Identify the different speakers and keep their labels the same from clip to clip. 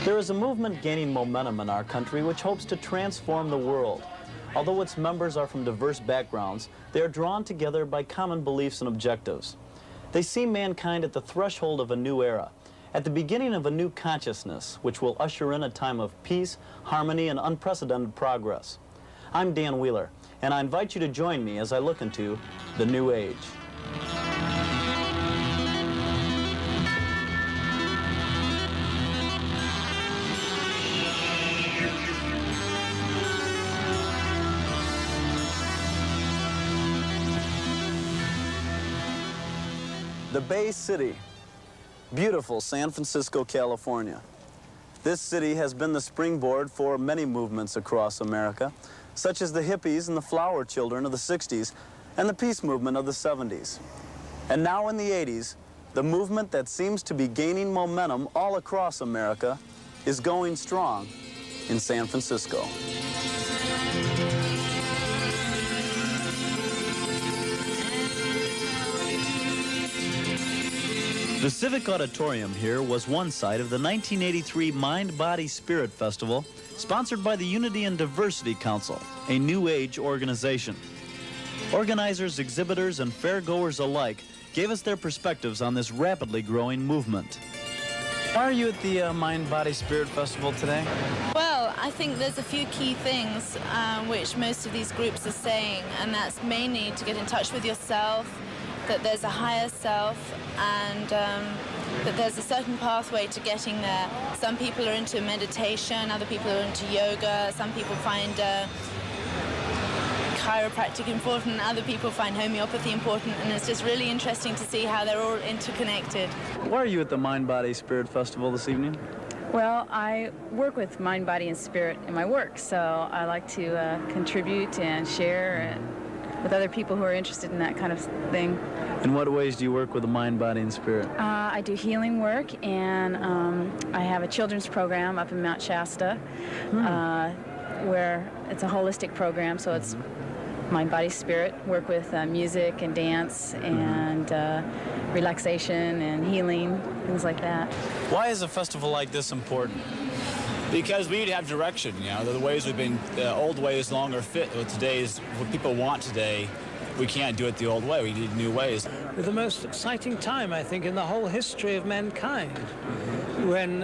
Speaker 1: There is a movement gaining momentum in our country which hopes to transform the world. Although its members are from diverse backgrounds, they are drawn together by common beliefs and objectives. They see mankind at the threshold of a new era, at the beginning of a new consciousness, which will usher in a time of peace, harmony, and unprecedented progress. I'm Dan Wheeler, and I invite you to join me as I look into the New Age. The Bay City, beautiful San Francisco, California. This city has been the springboard for many movements across America, such as the hippies and the flower children of the 60s and the peace movement of the 70s. And now in the 80s, the movement that seems to be gaining momentum all across America is going strong in San Francisco. The Civic Auditorium here was one site of the 1983 Mind, Body, Spirit Festival, sponsored by the Unity and Diversity Council, a New Age organization. Organizers, exhibitors, and fairgoers alike gave us their perspectives on this rapidly growing movement. Why are you at the Mind, Body, Spirit Festival today?
Speaker 2: Well, I think there's a few key things which most of these groups are saying, and that's mainly to get in touch with yourself, that there's a higher self, and that there's a certain pathway to getting there. Some people are into meditation, other people are into yoga, some people find chiropractic important, other people find homeopathy important, and it's just really interesting to see how they're all interconnected.
Speaker 1: Why are you at the Mind, Body, Spirit Festival this evening?
Speaker 3: Well, I work with mind, body, and spirit in my work, so I like to contribute and share with other people who are interested in that kind of thing.
Speaker 1: In what ways do you work with the mind, body, and spirit?
Speaker 3: I do healing work, and I have a children's program up in Mount Shasta, where it's a holistic program, so it's mind, body, spirit. Work with music and dance and relaxation and healing, things like that.
Speaker 1: Why is a festival like this important?
Speaker 4: Because we need to have direction, you know. The ways we've been, the old ways no longer fit with today's, what people want today. We can't do it the old way. We need new ways.
Speaker 5: The most exciting time, I think, in the whole history of mankind, when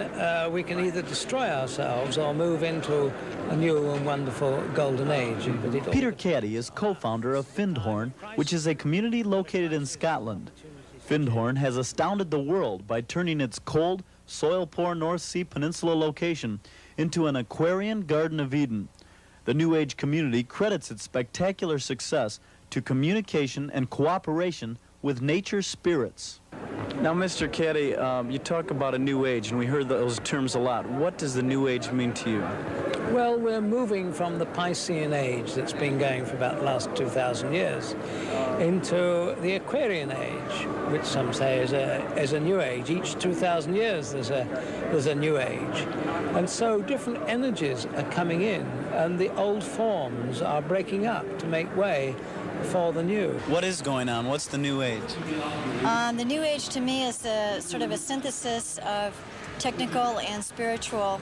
Speaker 5: we can either destroy ourselves or move into a new and wonderful golden age.
Speaker 1: Peter Caddy is co-founder of Findhorn, which is a community located in Scotland. Findhorn has astounded the world by turning its cold, soil-poor North Sea Peninsula location into an Aquarian Garden of Eden. The New Age community credits its spectacular success to communication and cooperation with nature spirits. Now, Mr. Caddy, you talk about a New Age, and we heard those terms a lot. What does the New Age mean to you?
Speaker 5: Well, we're moving from the Piscean age that's been going for about the last 2,000 years into the Aquarian age, which some say is a new age. Each 2,000 years there's a new age. And so different energies are coming in, and the old forms are breaking up to make way for the new.
Speaker 1: What is going on? What's the New Age?
Speaker 6: The New Age to me is sort of a synthesis of technical and spiritual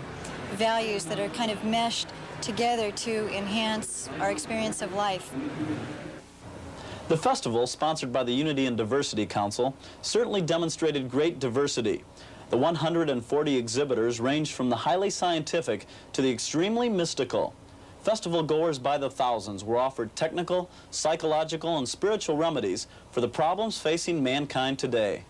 Speaker 6: values that are kind of meshed together to enhance our experience of life.
Speaker 1: The festival, sponsored by the Unity and Diversity Council, certainly demonstrated great diversity. The 140 exhibitors ranged from the highly scientific to the extremely mystical. Festival goers by the thousands were offered technical, psychological, and spiritual remedies for the problems facing mankind today.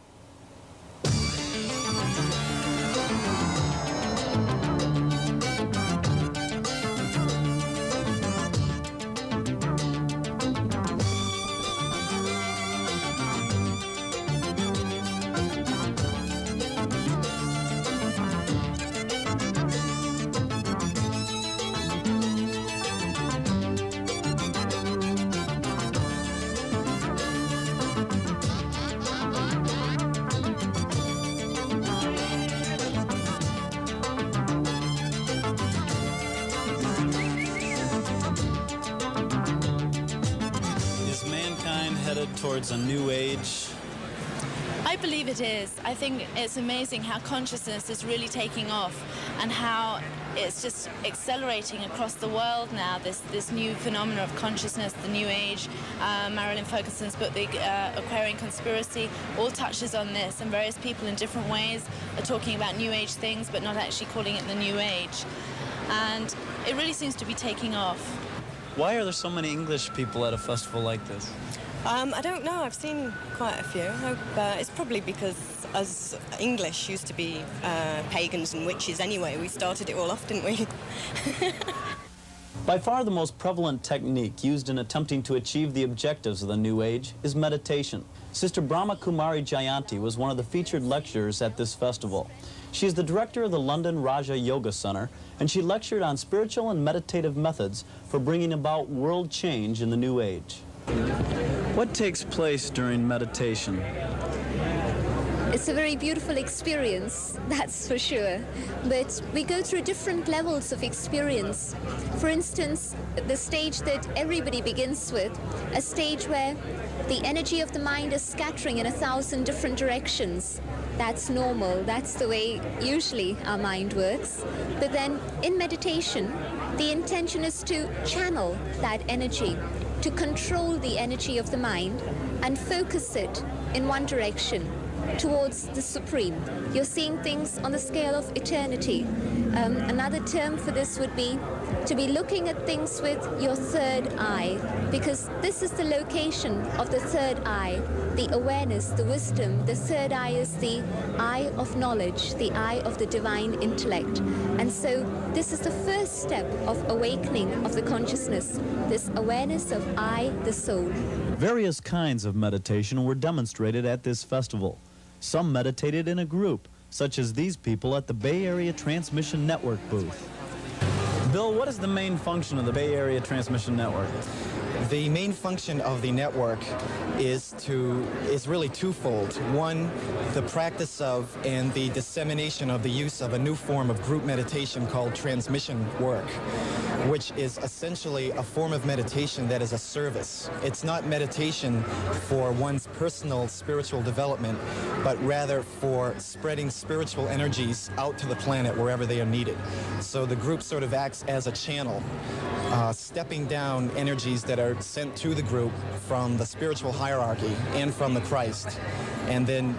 Speaker 1: Towards a new age?
Speaker 2: I believe it is. I think it's amazing how consciousness is really taking off and how it's just accelerating across the world now, this new phenomenon of consciousness, the New Age. Marilyn Ferguson's book, The Aquarian Conspiracy, all touches on this, and various people in different ways are talking about New Age things but not actually calling it the New Age. And it really seems to be taking off.
Speaker 1: Why are there so many English people at a festival like this?
Speaker 7: I don't know. I've seen quite a few. It's probably because us English used to be pagans and witches anyway. We started it all off, didn't we?
Speaker 1: By far the most prevalent technique used in attempting to achieve the objectives of the New Age is meditation. Sister Brahma Kumari Jayanti was one of the featured lecturers at this festival. She is the director of the London Raja Yoga Center, and she lectured on spiritual and meditative methods for bringing about world change in the New Age. What takes place during meditation?
Speaker 8: It's a very beautiful experience, that's for sure. But we go through different levels of experience. For instance, the stage that everybody begins with, a stage where the energy of the mind is scattering in 1,000 different directions. That's normal, that's the way usually our mind works. But then in meditation, the intention is to channel that energy, to control the energy of the mind and focus it in one direction, towards the Supreme. You're seeing things on the scale of eternity. Another term for this would be to be looking at things with your third eye, because this is the location of the third eye, the awareness, the wisdom. The third eye is the eye of knowledge, the eye of the divine intellect. And so this is the first step of awakening of the consciousness, this awareness of I, the soul.
Speaker 1: Various kinds of meditation were demonstrated at this festival. Some meditated in a group, such as these people at the Bay Area Transmission Network booth. Bill, what is the main function of the Bay Area Transmission Network?
Speaker 9: The main function of the network is really twofold. One, the practice of and the dissemination of the use of a new form of group meditation called transmission work, which is essentially a form of meditation that is a service. It's not meditation for one's personal spiritual development, but rather for spreading spiritual energies out to the planet wherever they are needed. So the group sort of acts as a channel, stepping down energies that are sent to the group from the spiritual hierarchy and from the Christ, and then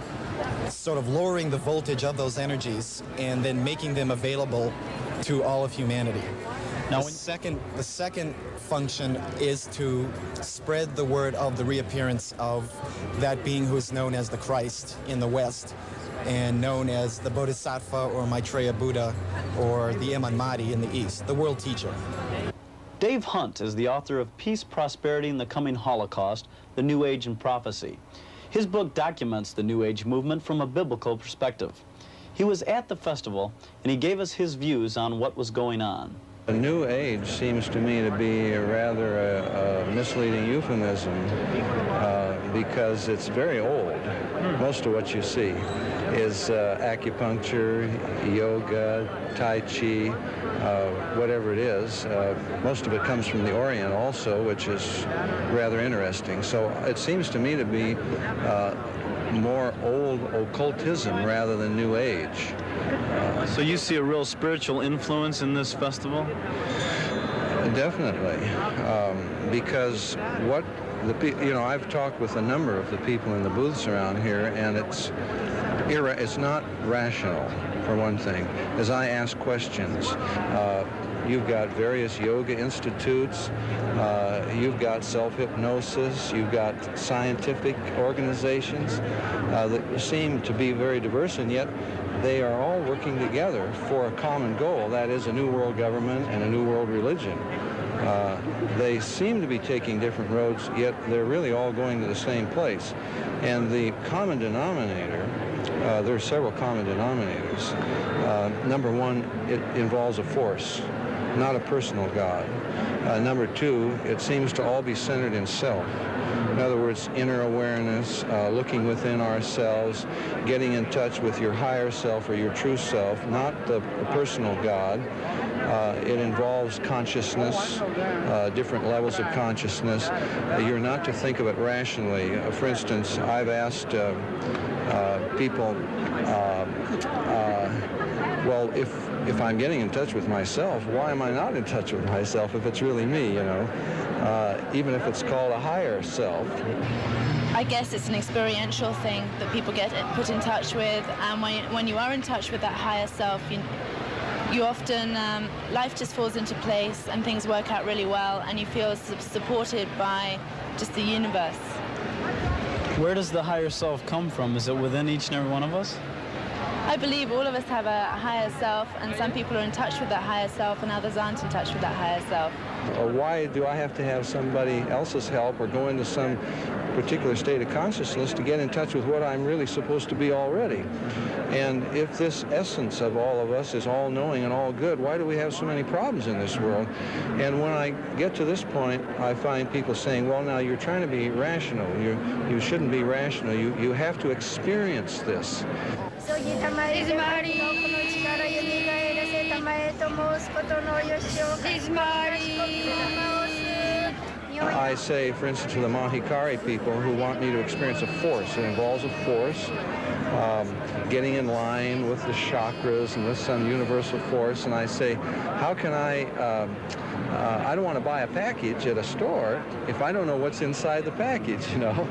Speaker 9: sort of lowering the voltage of those energies and then making them available to all of humanity. Now, the second function is to spread the word of the reappearance of that being who is known as the Christ in the West and known as the Bodhisattva or Maitreya Buddha or the Imam Mahdi in the East, the world teacher.
Speaker 1: Dave Hunt is the author of Peace, Prosperity, and the Coming Holocaust, The New Age and Prophecy. His book documents the New Age movement from a biblical perspective. He was at the festival, and he gave us his views on what was going on.
Speaker 10: The New Age seems to me to be rather a misleading euphemism because it's very old. Most of what you see is acupuncture, yoga, Tai Chi, whatever it is. Most of it comes from the Orient also, which is rather interesting. So it seems to me to be more old occultism rather than New Age.
Speaker 1: So you see a real spiritual influence in this festival?
Speaker 10: Definitely, because what I've talked with a number of the people in the booths around here, and it's not rational, for one thing. As I ask questions, you've got various yoga institutes, you've got self-hypnosis, you've got scientific organizations that seem to be very diverse, and yet they are all working together for a common goal, that is a new world government and a new world religion. They seem to be taking different roads, yet they're really all going to the same place. And the common denominator, there are several common denominators. Number one, it involves a force, not a personal God. Number two, it seems to all be centered in self. In other words, inner awareness, looking within ourselves, getting in touch with your higher self or your true self, not the personal God. It involves consciousness, different levels of consciousness. You're not to think of it rationally. For instance, I've asked people, well, if I'm getting in touch with myself, why am I not in touch with myself if it's really me, you know? Even if it's called a higher self.
Speaker 2: I guess it's an experiential thing that people get put in touch with, and when you are in touch with that higher self, you often, life just falls into place and things work out really well, and you feel supported by just the universe.
Speaker 1: Where does the higher self come from? Is it within each and every one of us?
Speaker 2: I believe all of us have a higher self, and some people are in touch with that higher self and others aren't in touch with that higher self.
Speaker 10: Why do I have to have somebody else's help or go into some particular state of consciousness to get in touch with what I'm really supposed to be already? And if this essence of all of us is all-knowing and all good, why do we have so many problems in this world? And when I get to this point, I find people saying, well, now you're trying to be rational. You shouldn't be rational. You have to experience this. I say, for instance, to the Mahikari people who want me to experience a force. It involves a force, getting in line with the chakras and with some universal force. And I say, how can I don't want to buy a package at a store if I don't know what's inside the package, you know.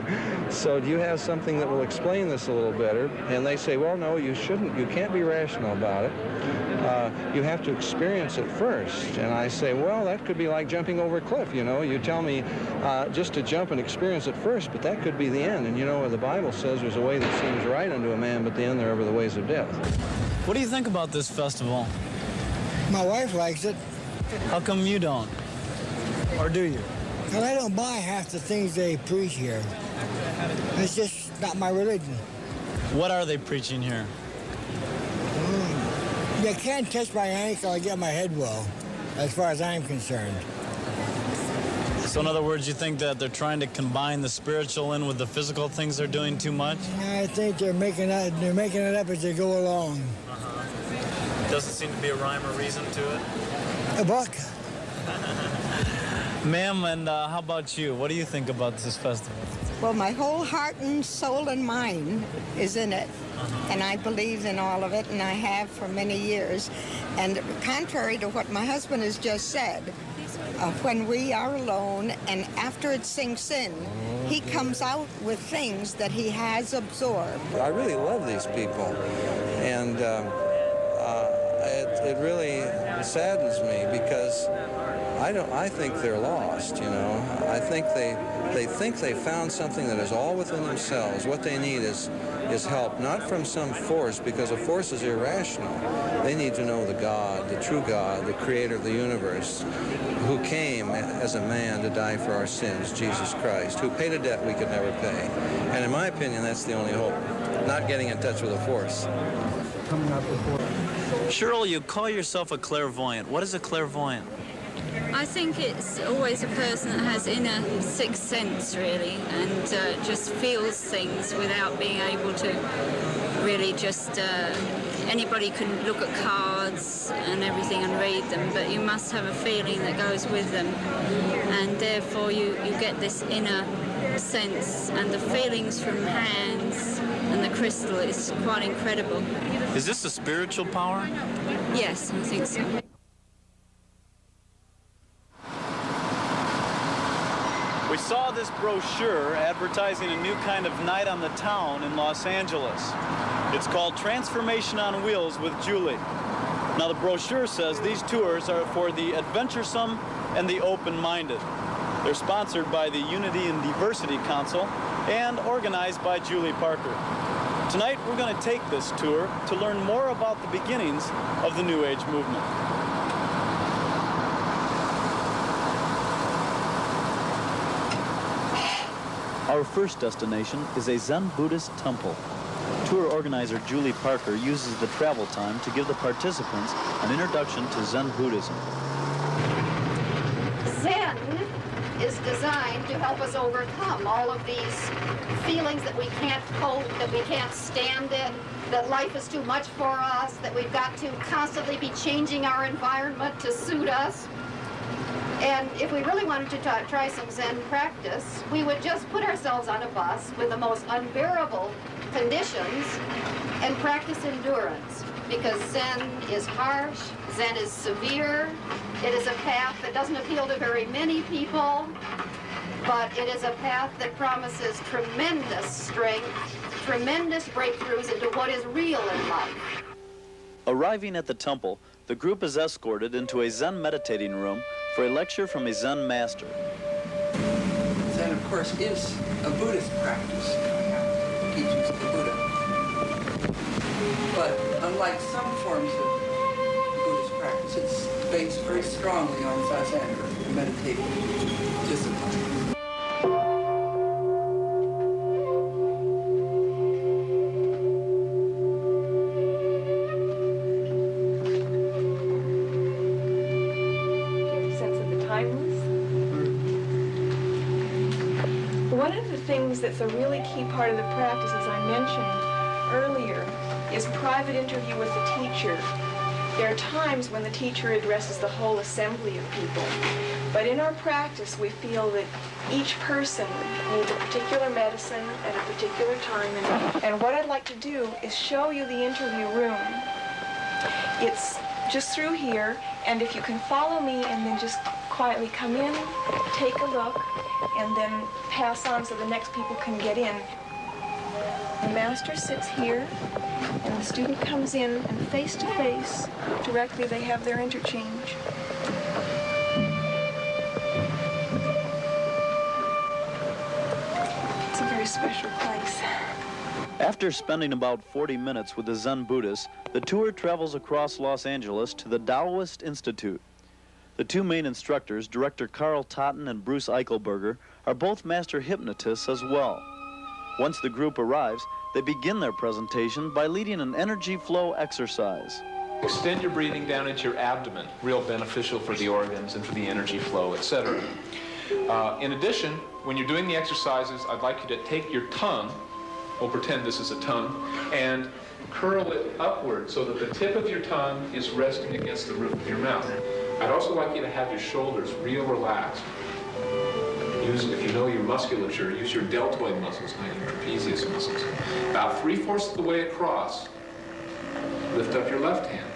Speaker 10: So do you have something that will explain this a little better? And they say, well, no, you shouldn't. You can't be rational about it. You have to experience it first. And I say, well, that could be like jumping over a cliff, you know. You tell me just to jump and experience it first, but that could be the end. And you know, the Bible says there's a way that seems right unto a man, but the end thereof are the ways of death.
Speaker 1: What do you think about this festival?
Speaker 11: My wife likes it.
Speaker 1: How come you don't? Or do you?
Speaker 11: Well, I don't buy half the things they preach here. It's just not my religion.
Speaker 1: What are they preaching here?
Speaker 11: You can't touch my ankle or get my head well, as far as I'm concerned.
Speaker 1: So in other words, you think that they're trying to combine the spiritual in with the physical things they're doing too much?
Speaker 11: I think they're making it up as they go along.
Speaker 1: Doesn't seem to be a rhyme or reason to it.
Speaker 11: A buck.
Speaker 1: Ma'am, and how about you? What do you think about this festival?
Speaker 12: Well, my whole heart and soul and mind is in it. And I believe in all of it, and I have for many years. And contrary to what my husband has just said, when we are alone and after it sinks in, he comes out with things that he has absorbed.
Speaker 10: I really love these people, and it really saddens me because I think they're lost, you know. I think they found something that is all within themselves. What they need is help, not from some force, because a force is irrational. They need to know the God, the true God, the creator of the universe, who came as a man to die for our sins, Jesus Christ, who paid a debt we could never pay. And in my opinion, that's the only hope, not getting in touch with a force.
Speaker 11: Coming up before.
Speaker 1: Cheryl, you call yourself a clairvoyant. What is a clairvoyant?
Speaker 13: I think it's always a person that has inner sixth sense, really, and just feels things without being able to really just... anybody can look at cards and everything and read them, but you must have a feeling that goes with them, and therefore you get this inner sense, and the feelings from hands and the crystal is quite incredible.
Speaker 1: Is this a spiritual power?
Speaker 13: Yes, I think so.
Speaker 1: We saw this brochure advertising a new kind of night on the town in Los Angeles. It's called Transformation on Wheels with Julie. Now the brochure says these tours are for the adventuresome and the open-minded. They're sponsored by the Unity and Diversity Council and organized by Julie Parker. Tonight we're going to take this tour to learn more about the beginnings of the New Age movement. Our first destination is a Zen Buddhist temple. Tour organizer Julie Parker uses the travel time to give the participants an introduction to Zen Buddhism.
Speaker 14: Zen is designed to help us overcome all of these feelings that we can't cope, that we can't stand it, that life is too much for us, that we've got to constantly be changing our environment to suit us. And if we really wanted to try some Zen practice, we would just put ourselves on a bus with the most unbearable conditions and practice endurance, because Zen is harsh, Zen is severe. It is a path that doesn't appeal to very many people, but it is a path that promises tremendous strength, tremendous breakthroughs into what is real in life.
Speaker 1: Arriving at the temple, the group is escorted into a Zen meditating room for a lecture from a Zen master.
Speaker 15: Zen, of course, is a Buddhist practice, teachings of the Buddha. But unlike some forms of Buddhist practice, it's based very strongly on Zazen, or meditative discipline.
Speaker 16: One of the things that's a really key part of the practice, as I mentioned earlier, is private interview with the teacher. There are times when the teacher addresses the whole assembly of people, but in our practice we feel that each person needs a particular medicine at a particular time, and what I'd like to do is show you the interview room. It's just through here, and if you can follow me and then just quietly come in, take a look, and then pass on so the next people can get in. The master sits here, and the student comes in, and face to face, directly they have their interchange. It's a very special place.
Speaker 1: After spending about 40 minutes with the Zen Buddhists, the tour travels across Los Angeles to the Taoist Institute. The two main instructors, Director Carl Totten and Bruce Eichelberger, are both master hypnotists as well. Once the group arrives, they begin their presentation by leading an energy flow exercise.
Speaker 17: Extend your breathing down into your abdomen, real beneficial for the organs and for the energy flow, etc. In addition, when you're doing the exercises, I'd like you to take your tongue, we'll pretend this is a tongue, and curl it upward so that the tip of your tongue is resting against the roof of your mouth. I'd also like you to have your shoulders real relaxed. If you know your musculature, use your deltoid muscles, not your trapezius muscles. About 3/4 of the way across, lift up your left hand.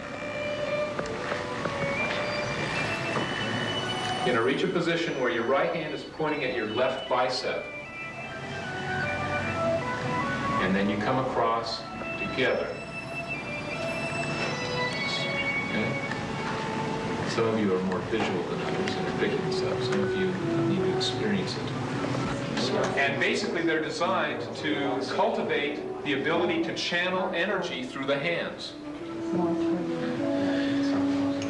Speaker 17: You're going to reach a position where your right hand is pointing at your left bicep. And then you come across together. Okay? Some of you are more visual than others and are picking this up. Some of you need to experience it. And basically they're designed to cultivate the ability to channel energy through the hands.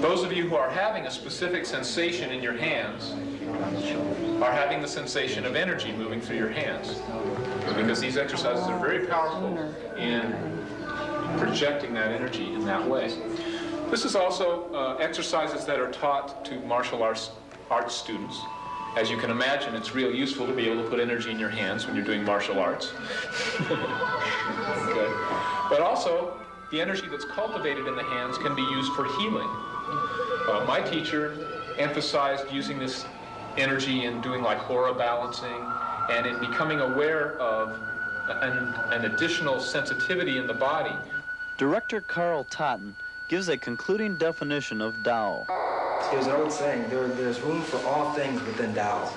Speaker 17: Those of you who are having a specific sensation in your hands are having the sensation of energy moving through your hands. Because these exercises are very powerful in projecting that energy in that way. This is also exercises that are taught to martial arts students. As you can imagine, it's real useful to be able to put energy in your hands when you're doing martial arts. Okay. But also, the energy that's cultivated in the hands can be used for healing. My teacher emphasized using this energy in doing like aura balancing and in becoming aware of an additional sensitivity in the body.
Speaker 1: Director Carl Totten gives a concluding definition of Tao.
Speaker 18: There's an old saying, there's room for all things within Tao.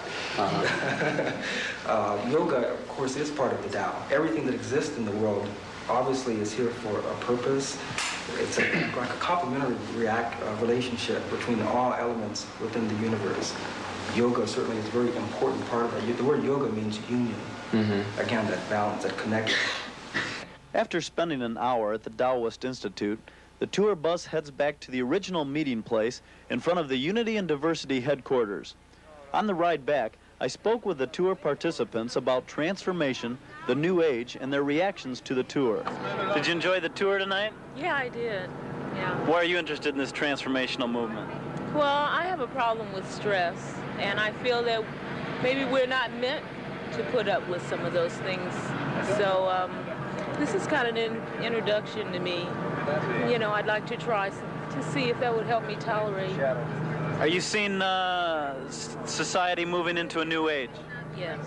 Speaker 18: Yoga, of course, is part of the Tao. Everything that exists in the world obviously is here for a purpose. It's like a complementary relationship between all elements within the universe. Yoga certainly is a very important part of it. The word yoga means union. Again, that balance, that connection.
Speaker 1: After spending an hour at the Taoist Institute, the tour bus heads back to the original meeting place in front of the Unity and Diversity headquarters. On the ride back, I spoke with the tour participants about transformation, the New Age, and their reactions to the tour. Did you enjoy the tour tonight?
Speaker 19: Yeah, I did. Yeah.
Speaker 1: Why are you interested in this transformational movement?
Speaker 19: Well, I have a problem with stress, and I feel that maybe we're not meant to put up with some of those things. So this is kind of an introduction to me. You know, I'd like to try to see if that would help me tolerate.
Speaker 1: Are you seeing society moving into a new age?
Speaker 19: Yes.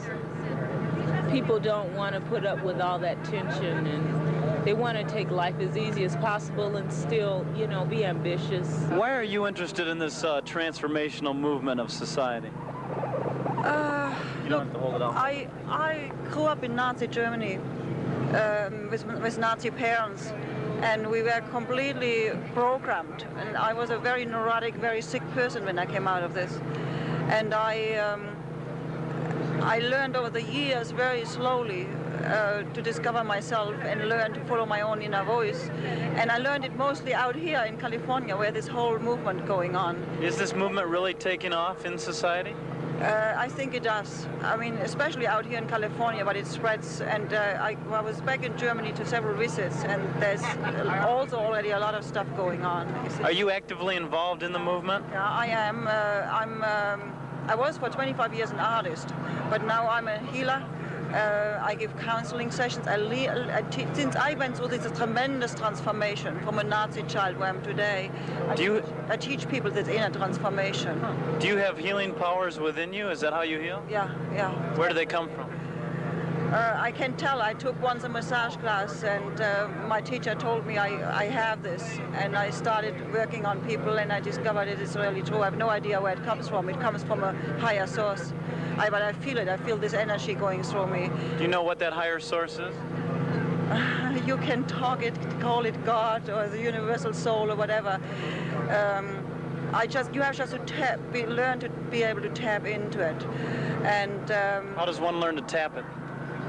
Speaker 19: people don't want to put up with all that tension, and they want to take life as easy as possible and still, you know, be ambitious.
Speaker 1: Why are you interested in this transformational movement of society? You don't have to hold it out.
Speaker 20: I grew up in Nazi Germany with Nazi parents, and we were completely programmed. And I was a very neurotic, very sick person when I came out of this. And I learned over the years very slowly to discover myself and learn to follow my own inner voice. And I learned it mostly out here in California, where this whole movement going on.
Speaker 1: Is this movement really taking off in society?
Speaker 20: I think it does. I mean, especially out here in California, but it spreads. And I was back in Germany to several visits, and there's also already a lot of stuff going on.
Speaker 1: Are you actively involved in the movement?
Speaker 20: Yeah, I am. I was for 25 years an artist, but now I'm a healer. I give counseling sessions. Since I went through this tremendous transformation from a Nazi child where I am today, I teach people this inner transformation.
Speaker 1: Do you have healing powers within you? Is that how you heal?
Speaker 20: Yeah, yeah.
Speaker 1: Where do they come from?
Speaker 20: I can tell. I took once a massage class, and my teacher told me I have this, and I started working on people, and I discovered it is really true. I have no idea where it comes from. It comes from a higher source. But I feel it. I feel this energy going through me.
Speaker 1: Do you know what that higher source is?
Speaker 20: You can call it God or the universal soul or whatever. You have just to learn to be able to tap into it. And
Speaker 1: how does one learn to tap it?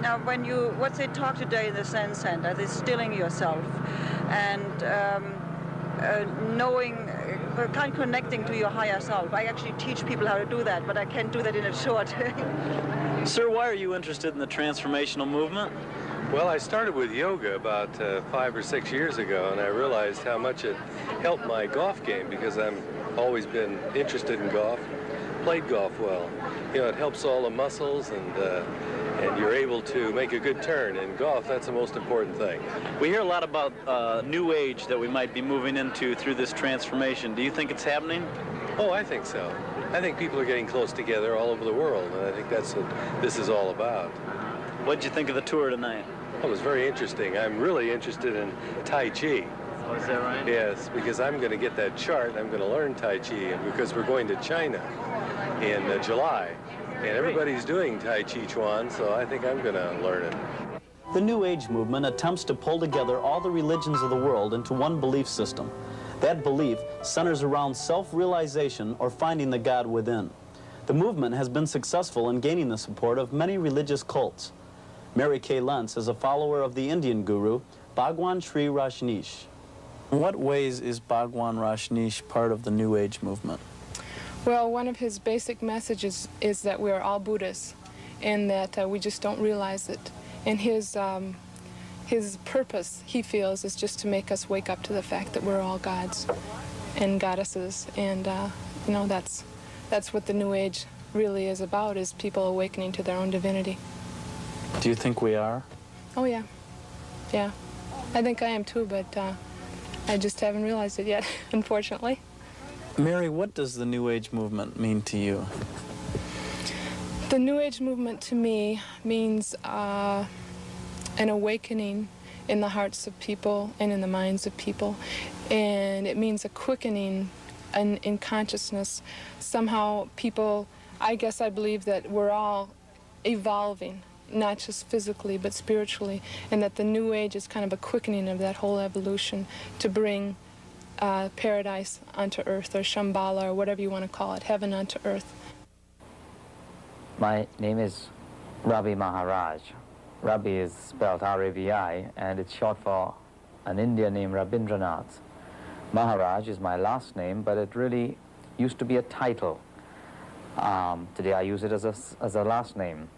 Speaker 20: Now, what they talk today in the Zen Center, is stilling yourself and knowing, kind of connecting to your higher self. I actually teach people how to do that, but I can't do that in a short.
Speaker 1: Sir, why are you interested in the transformational movement?
Speaker 21: Well, I started with yoga about 5 or 6 years ago, and I realized how much it helped my golf game, because I've always been interested in golf, played golf well. You know, it helps all the muscles, and you're able to make a good turn. In golf, that's the most important thing.
Speaker 1: We hear a lot about New Age that we might be moving into through this transformation. Do you think it's happening?
Speaker 21: Oh, I think so. I think people are getting close together all over the world, and I think that's what this is all about.
Speaker 1: What did you think of the tour tonight?
Speaker 21: It was very interesting. I'm really interested in Tai Chi.
Speaker 1: Oh, is that right?
Speaker 21: Yes, because I'm going to get that chart. I'm going to learn Tai Chi, and because we're going to China in July. And everybody's doing Tai Chi Chuan, so I think I'm going to learn it.
Speaker 1: The New Age movement attempts to pull together all the religions of the world into one belief system. That belief centers around self-realization or finding the God within. The movement has been successful in gaining the support of many religious cults. Mary Kay Lentz is a follower of the Indian guru, Bhagwan Sri Rajneesh. In what ways is Bhagwan Rajneesh part of the New Age movement?
Speaker 22: Well, one of his basic messages is that we're all Buddhists and that we just don't realize it. And his purpose, he feels, is just to make us wake up to the fact that we're all gods and goddesses. And, you know, that's what the New Age really is about, is people awakening to their own divinity.
Speaker 1: Do you think we are?
Speaker 22: Oh, yeah. Yeah. I think I am too, but I just haven't realized it yet, unfortunately.
Speaker 1: Mary, what does the New Age movement mean to you?
Speaker 22: The New Age movement to me means an awakening in the hearts of people and in the minds of people. And it means a quickening in consciousness. Somehow people, I guess I believe that we're all evolving, not just physically but spiritually, and that the New Age is kind of a quickening of that whole evolution to bring paradise onto earth, or Shambhala, or whatever you want to call it, heaven onto earth.
Speaker 23: My name is Ravi Maharaj. Ravi is spelled R-A-V-I, and it's short for an Indian name, Rabindranath. Maharaj is my last name, but it really used to be a title. Today I use it as a last name.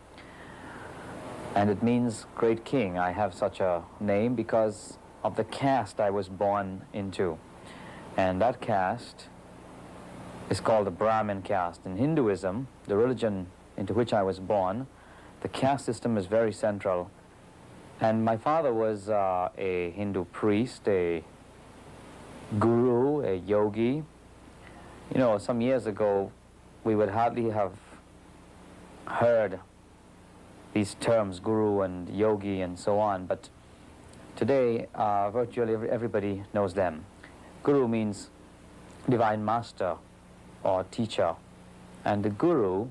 Speaker 23: And it means great king. I have such a name because of the caste I was born into. And that caste is called the Brahmin caste. In Hinduism, the religion into which I was born, the caste system is very central. And my father was a Hindu priest, a guru, a yogi. You know, some years ago, we would hardly have heard these terms, guru and yogi and so on, but today virtually everybody knows them. Guru means divine master or teacher, and the guru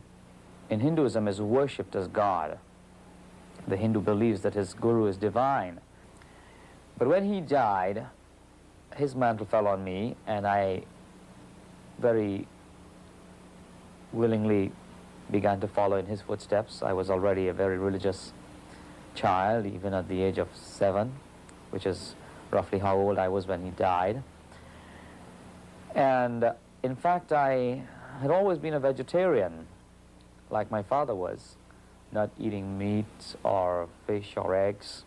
Speaker 23: in Hinduism is worshipped as God. The Hindu believes that his guru is divine. But when he died, his mantle fell on me, and I very willingly began to follow in his footsteps. I was already a very religious child, even at the age of 7, which is roughly how old I was when he died. And in fact, I had always been a vegetarian, like my father was, not eating meat or fish or eggs.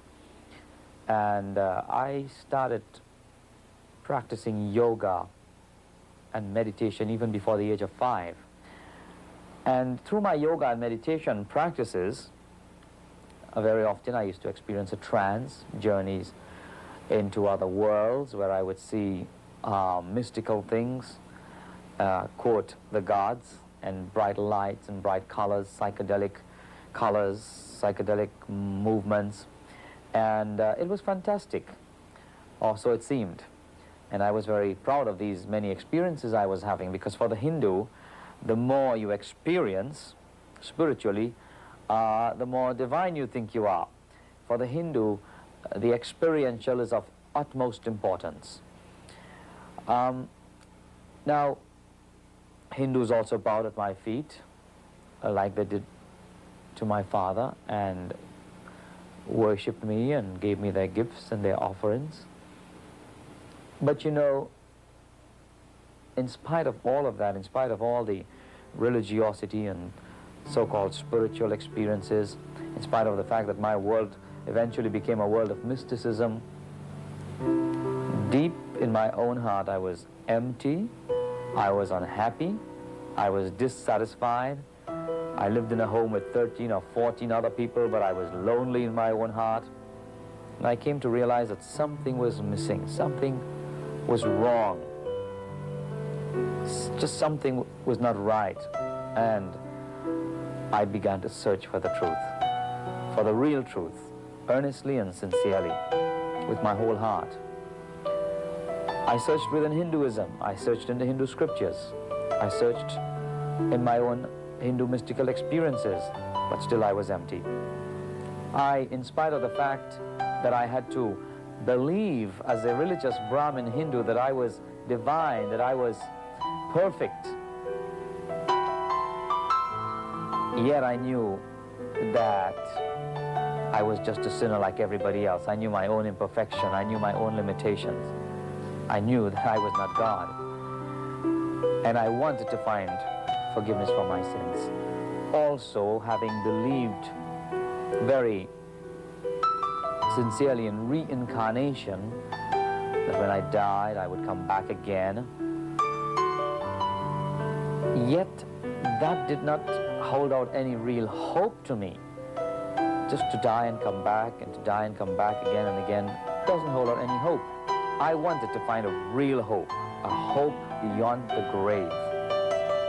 Speaker 23: And I started practicing yoga and meditation even before the age of 5. And through my yoga and meditation practices, very often I used to experience a trance, journeys into other worlds where I would see mystical things, quote, the gods, and bright lights and bright colors, psychedelic movements. And it was fantastic, or so it seemed. And I was very proud of these many experiences I was having, because for the Hindu, the more you experience spiritually, the more divine you think you are. For the Hindu, the experiential is of utmost importance. Now, Hindus also bowed at my feet, like they did to my father, and worshipped me and gave me their gifts and their offerings. But you know, in spite of all of that, in spite of all the religiosity and so-called spiritual experiences, in spite of the fact that my world eventually became a world of mysticism, deep in my own heart I was empty, I was unhappy, I was dissatisfied. I lived in a home with 13 or 14 other people, but I was lonely in my own heart. And I came to realize that something was missing, something was wrong. Just something was not right. And I began to search for the truth, for the real truth, earnestly and sincerely, with my whole heart. I searched within Hinduism, I searched in the Hindu scriptures, I searched in my own Hindu mystical experiences, but still I was empty. In spite of the fact that I had to believe as a religious Brahmin Hindu that I was divine, that I was perfect, yet I knew that I was just a sinner like everybody else. I knew my own imperfection, I knew my own limitations. I knew that I was not God. And I wanted to find forgiveness for my sins. Also, having believed very sincerely in reincarnation, that when I died I would come back again. Yet that did not hold out any real hope to me. Just to die and come back, and to die and come back again and again, doesn't hold out any hope. I wanted to find a real hope, a hope beyond the grave.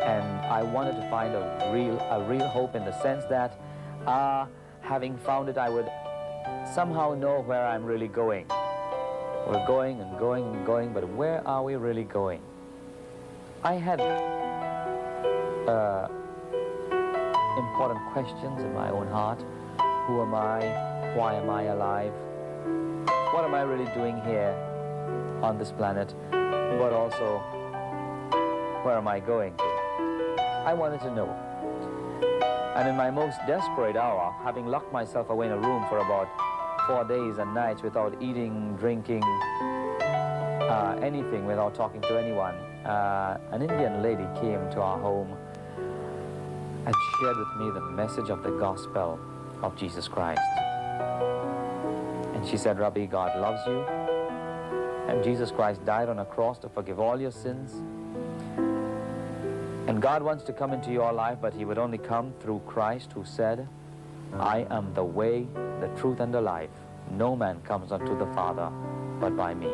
Speaker 23: And I wanted to find a real hope in the sense that, having found it, I would somehow know where I'm really going. We're going and going and going, but where are we really going? I had important questions in my own heart. Who am I? Why am I alive? What am I really doing here on this planet? But also, where am I going to? I wanted to know. And in my most desperate hour, having locked myself away in a room for about 4 days and nights without eating, drinking, anything, without talking to anyone, an Indian lady came to our home and shared with me the message of the gospel of Jesus Christ. And she said, Rabbi, God loves you, and Jesus Christ died on a cross to forgive all your sins. And God wants to come into your life, but he would only come through Christ, who said, I am the way, the truth, and the life. No man comes unto the Father but by me.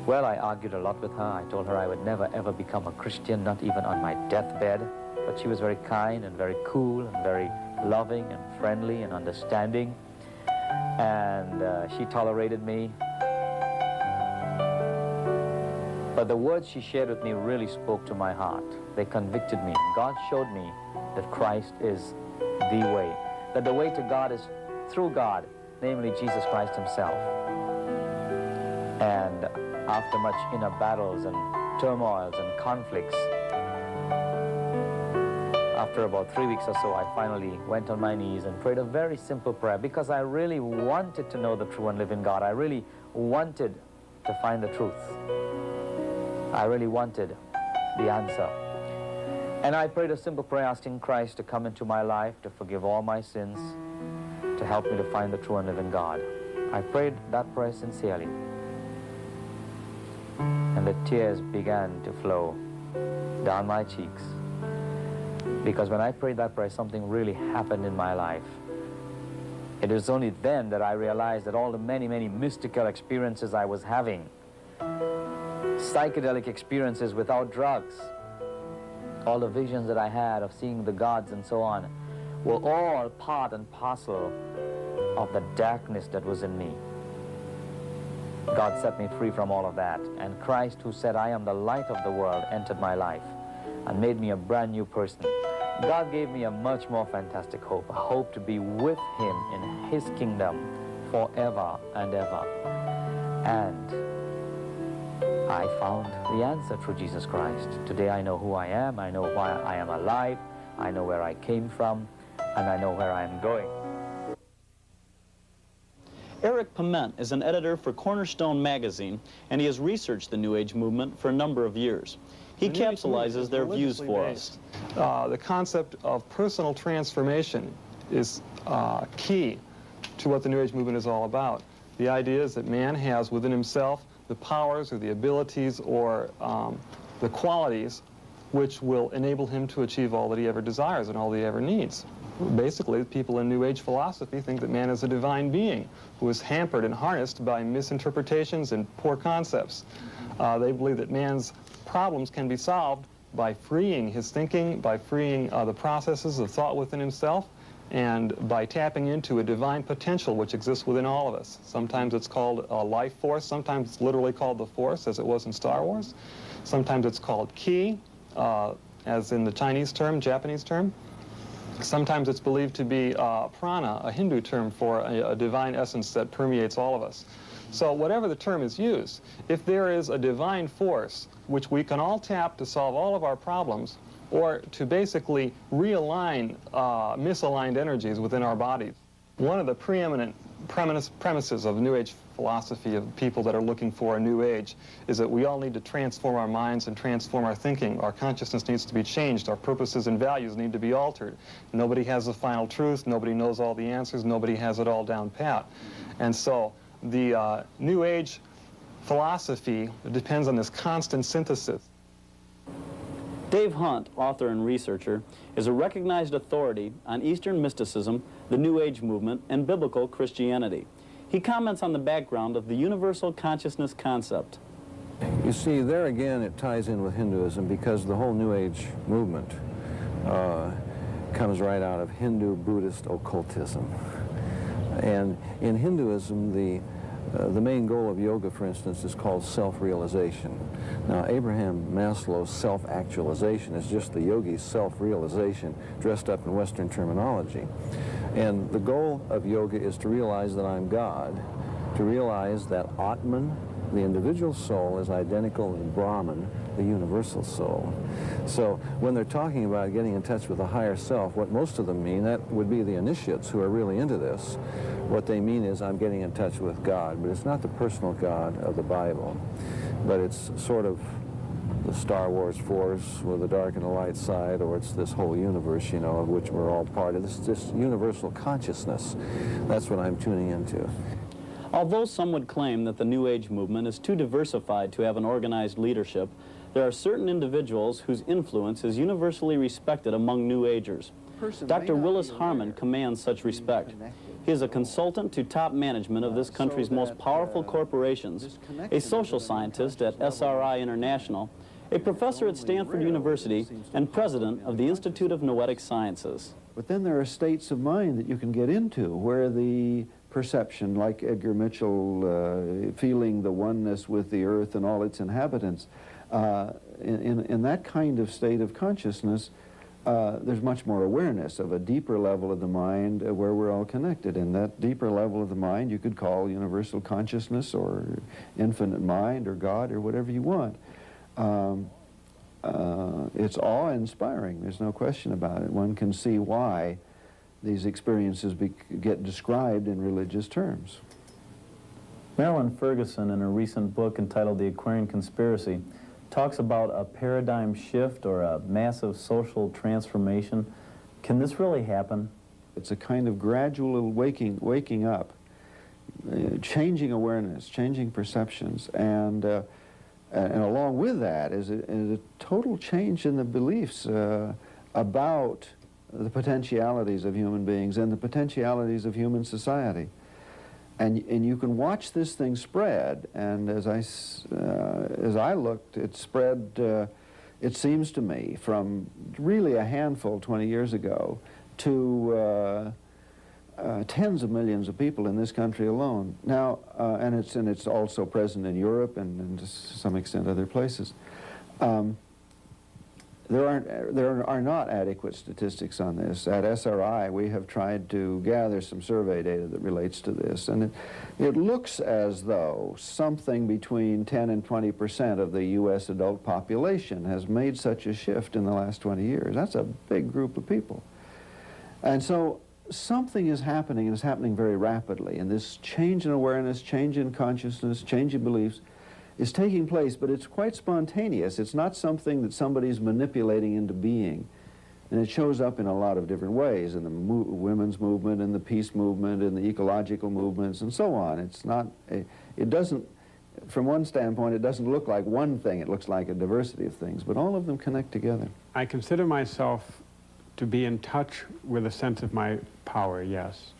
Speaker 23: Well, I argued a lot with her. I told her I would never ever become a Christian, not even on my deathbed. But she was very kind and very cool and very loving and friendly and understanding, and she tolerated me. But the words she shared with me really spoke to my heart. They convicted me. God showed me that Christ is the way, that the way to God is through God, namely Jesus Christ himself. And after much inner battles and turmoils and conflicts, after about 3 weeks or so, I finally went on my knees and prayed a very simple prayer because I really wanted to know the true and living God. I really wanted to find the truth. I really wanted the answer. And I prayed a simple prayer asking Christ to come into my life, to forgive all my sins, to help me to find the true and living God. I prayed that prayer sincerely. And the tears began to flow down my cheeks. Because when I prayed that prayer, something really happened in my life. It was only then that I realized that all the many, many mystical experiences I was having, psychedelic experiences without drugs, all the visions that I had of seeing the gods and so on, were all part and parcel of the darkness that was in me. God set me free from all of that, and Christ, who said, "I am the light of the world," entered my life and made me a brand new person. God gave me a much more fantastic hope, a hope to be with him in his kingdom forever and ever. And I found the answer through Jesus Christ. Today I know who I am, I know why I am alive, I know where I came from, and I know where I am going.
Speaker 1: Eric Piment is an editor for Cornerstone magazine, and he has researched the New Age movement for a number of years. He capsulizes their views for us.
Speaker 3: The concept of personal transformation is key to what the New Age movement is all about. The idea is that man has within himself the powers or the abilities or the qualities which will enable him to achieve all that he ever desires and all that he ever needs. Basically, people in New Age philosophy think that man is a divine being who is hampered and harnessed by misinterpretations and poor concepts. They believe that man's problems can be solved by freeing his thinking, by freeing the processes of thought within himself, and by tapping into a divine potential which exists within all of us. Sometimes it's called a life force, sometimes it's literally called the Force, as it was in Star Wars. Sometimes it's called Ki, as in the Chinese term, Japanese term. Sometimes it's believed to be prana, a Hindu term for a divine essence that permeates all of us. So whatever the term is used, if there is a divine force which we can all tap to solve all of our problems, or to basically realign misaligned energies within our bodies. One of the preeminent premises of New Age philosophy of people that are looking for a New Age is that we all need to transform our minds and transform our thinking. Our consciousness needs to be changed. Our purposes and values need to be altered. Nobody has the final truth. Nobody knows all the answers. Nobody has it all down pat. And so the New Age philosophy depends on this constant synthesis.
Speaker 1: Dave Hunt, author and researcher, is a recognized authority on Eastern mysticism, the New Age movement, and biblical Christianity. He comments on the background of the universal consciousness concept.
Speaker 4: You see, there again it ties in with Hinduism because the whole New Age movement comes right out of Hindu Buddhist occultism. And in Hinduism, the main goal of yoga, for instance, is called self-realization. Now, Abraham Maslow's self-actualization is just the yogi's self-realization dressed up in Western terminology. And the goal of yoga is to realize that I'm God, to realize that Atman, the individual soul, is identical with Brahman, the universal soul. So when they're talking about getting in touch with the higher self, what most of them mean, that would be the initiates who are really into this. What they mean is I'm getting in touch with God, but it's not the personal God of the Bible, but it's sort of the Star Wars force with the dark and the light side, or it's this whole universe, you know, of which we're all part of. This universal consciousness. That's what I'm tuning into.
Speaker 1: Although some would claim that the New Age movement is too diversified to have an organized leadership, there are certain individuals whose influence is universally respected among New Agers. Dr. Willis Harman commands such respect. He is a consultant to top management of this country's most powerful corporations, a social scientist at SRI International, a professor at Stanford University, and president of the Institute of Noetic Sciences.
Speaker 5: But then there are states of mind that you can get into where the perception, like Edgar Mitchell, feeling the oneness with the earth and all its inhabitants, in that kind of state of consciousness, there's much more awareness of a deeper level of the mind where we're all connected. And that deeper level of the mind you could call universal consciousness or infinite mind or God or whatever you want. It's awe-inspiring, there's no question about it. One can see why these experiences get described in religious terms.
Speaker 1: Marilyn Ferguson, in a recent book entitled The Aquarian Conspiracy, talks about a paradigm shift or a massive social transformation. Can this really happen?
Speaker 5: It's a kind of gradual waking up, changing awareness, changing perceptions, and along with that is a total change in the beliefs about the potentialities of human beings and the potentialities of human society. And you can watch this thing spread, and as I looked, it spread, it seems to me, from really a handful 20 years ago to tens of millions of people in this country alone. Now, and it's also present in Europe and to some extent other places. There are not adequate statistics on this. At SRI, we have tried to gather some survey data that relates to this, and it looks as though something between 10 and 20% of the U.S. adult population has made such a shift in the last 20 years. That's a big group of people. And so something is happening, and it's happening very rapidly, and this change in awareness, change in consciousness, change in beliefs is taking place, but it's quite spontaneous. It's not something that somebody's manipulating into being. And it shows up in a lot of different ways, in the women's movement, in the peace movement, in the ecological movements, and so on. It's not, it doesn't, from one standpoint, it doesn't look like one thing. It looks like a diversity of things, but all of them connect together.
Speaker 6: I consider myself to be in touch with a sense of my power, yes.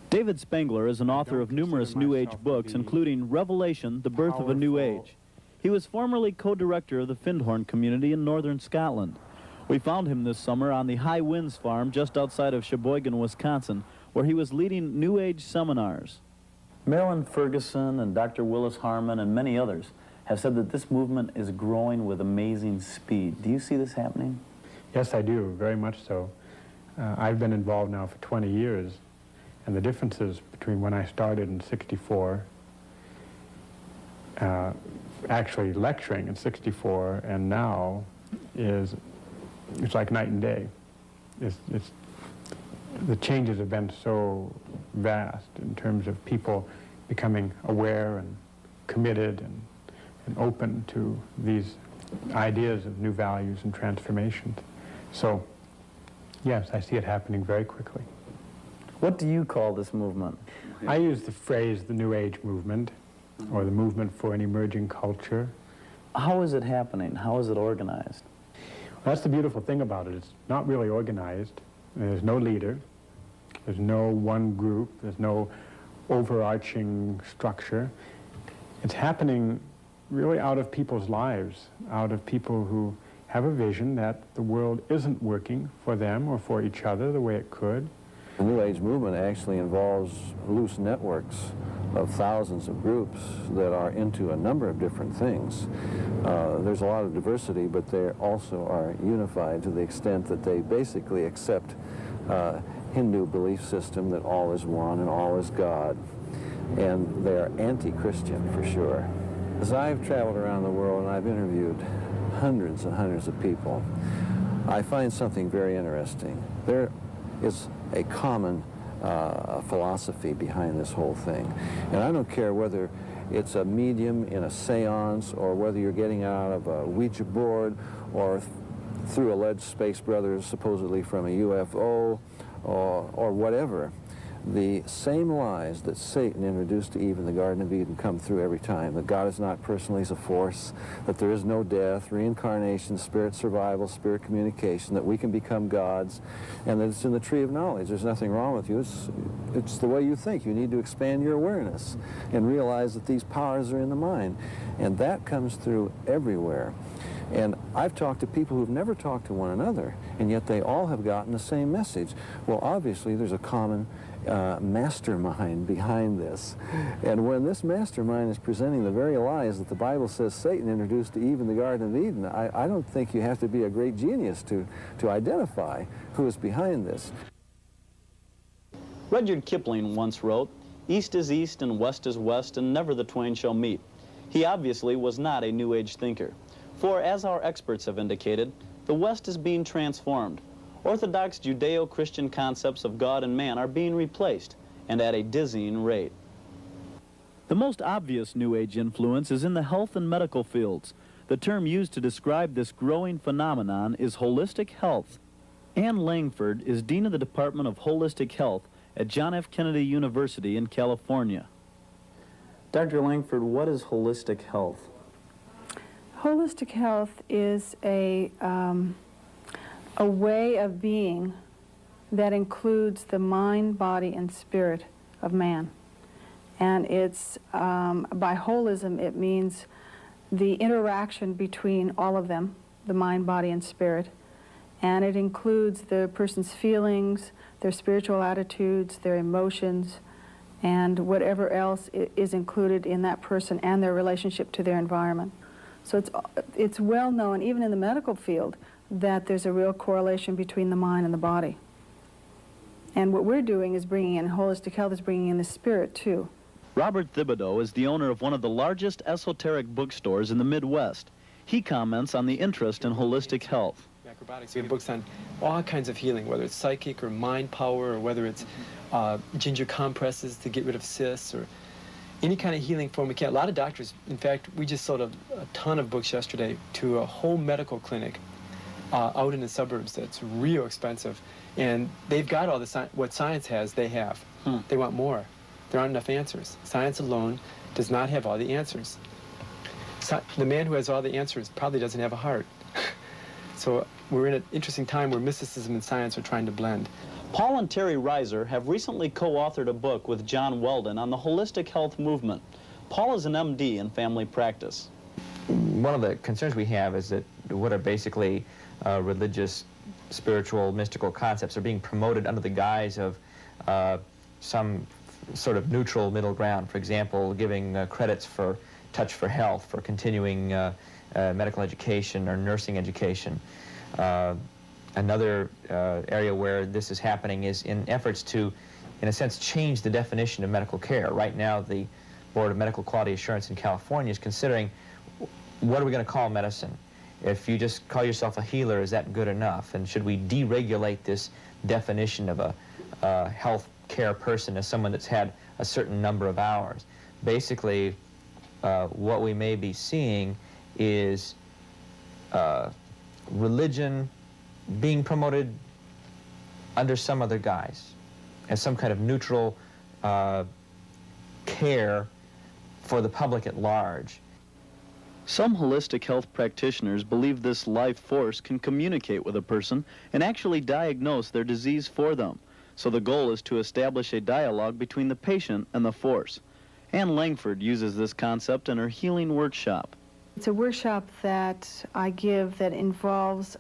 Speaker 1: David Spengler is an author of numerous New Age books, including Revelation, The Birth of a New Age. He was formerly co-director of the Findhorn community in northern Scotland. We found him this summer on the High Winds farm just outside of Sheboygan, Wisconsin, where he was leading New Age seminars. Marilyn Ferguson and Dr. Willis Harman and many others have said that this movement is growing with amazing speed. Do you see this happening?
Speaker 6: Yes, I do, very much so. I've been involved now for 20 years. And the differences between when I started in '64, actually lecturing in '64, and now it's like night and day. The changes have been so vast in terms of people becoming aware and committed and open to these ideas of new values and transformations. So, yes, I see it happening very quickly.
Speaker 1: What do you call this movement?
Speaker 6: I use the phrase the New Age movement, or the movement for an emerging culture.
Speaker 1: How is it happening? How is it organized?
Speaker 6: Well, that's the beautiful thing about it. It's not really organized. There's no leader. There's no one group. There's no overarching structure. It's happening really out of people's lives, out of people who have a vision that the world isn't working for them or for each other the way it could.
Speaker 4: The New Age movement actually involves loose networks of thousands of groups that are into a number of different things. There's a lot of diversity, but they also are unified to the extent that they basically accept Hindu belief system that all is one and all is God. And they are anti-Christian for sure. As I've traveled around the world and I've interviewed hundreds and hundreds of people, I find something very interesting. There is a common philosophy behind this whole thing. And I don't care whether it's a medium in a seance or whether you're getting out of a Ouija board or through alleged space brothers supposedly from a UFO or whatever. The same lies that Satan introduced to Eve in the Garden of Eden come through every time. That God is not personally as a force, that there is no death, reincarnation, spirit survival, spirit communication, that we can become gods, and that it's in the tree of knowledge. There's nothing wrong with you. It's the way you think. You need to expand your awareness and realize that these powers are in the mind. And that comes through everywhere. And I've talked to people who've never talked to one another, and yet they all have gotten the same message. Well, obviously, there's a common mastermind behind this. And when this mastermind is presenting the very lies that the Bible says Satan introduced to Eve in the Garden of Eden, I don't think you have to be a great genius to identify who is behind this.
Speaker 1: Rudyard Kipling once wrote, "East is east and west is west, and never the twain shall meet." He obviously was not a New Age thinker. For, as our experts have indicated, the West is being transformed. Orthodox Judeo-Christian concepts of God and man are being replaced, and at a dizzying rate. The most obvious New Age influence is in the health and medical fields. The term used to describe this growing phenomenon is holistic health. Ann Langford is Dean of the Department of Holistic Health at John F. Kennedy University in California. Dr. Langford, what is holistic health?
Speaker 7: Holistic health is a way of being that includes the mind, body, and spirit of man. And it's, by holism, it means the interaction between all of them, the mind, body, and spirit. And it includes the person's feelings, their spiritual attitudes, their emotions, and whatever else is included in that person and their relationship to their environment. So it's well known, even in the medical field, that there's a real correlation between the mind and the body. And what we're doing is bringing in, holistic health is bringing in the spirit too.
Speaker 1: Robert Thibodeau is the owner of one of the largest esoteric bookstores in the Midwest. He comments on the interest in holistic health.
Speaker 3: Acrobatics, we have books on all kinds of healing, whether it's psychic or mind power, or whether it's ginger compresses to get rid of cysts, or any kind of healing form we can. A lot of doctors, in fact, we just sold a ton of books yesterday to a home medical clinic out in the suburbs that's real expensive. And they've got all the what science has, they have. They want more. There aren't enough answers. Science alone does not have all the answers. The man who has all the answers probably doesn't have a heart. So we're in an interesting time where mysticism and science are trying to blend.
Speaker 1: Paul and Terry Reiser have recently co-authored a book with John Weldon on the holistic health movement. Paul is an MD in family practice.
Speaker 8: One of the concerns we have is that what are basically religious, spiritual, mystical concepts are being promoted under the guise of some sort of neutral middle ground. For example, giving credits for Touch for Health, for continuing medical education or nursing education. Another area where this is happening is in efforts to, in a sense, change the definition of medical care. Right now, the Board of Medical Quality Assurance in California is considering, what are we going to call medicine? If you just call yourself a healer, is that good enough? And should we deregulate this definition of a health care person as someone that's had a certain number of hours? Basically, what we may be seeing is religion being promoted under some other guise, as some kind of neutral care for the public at large.
Speaker 1: Some holistic health practitioners believe this life force can communicate with a person and actually diagnose their disease for them. So the goal is to establish a dialogue between the patient and the force. Ann Langford uses this concept in her healing workshop.
Speaker 7: It's a workshop that I give that involves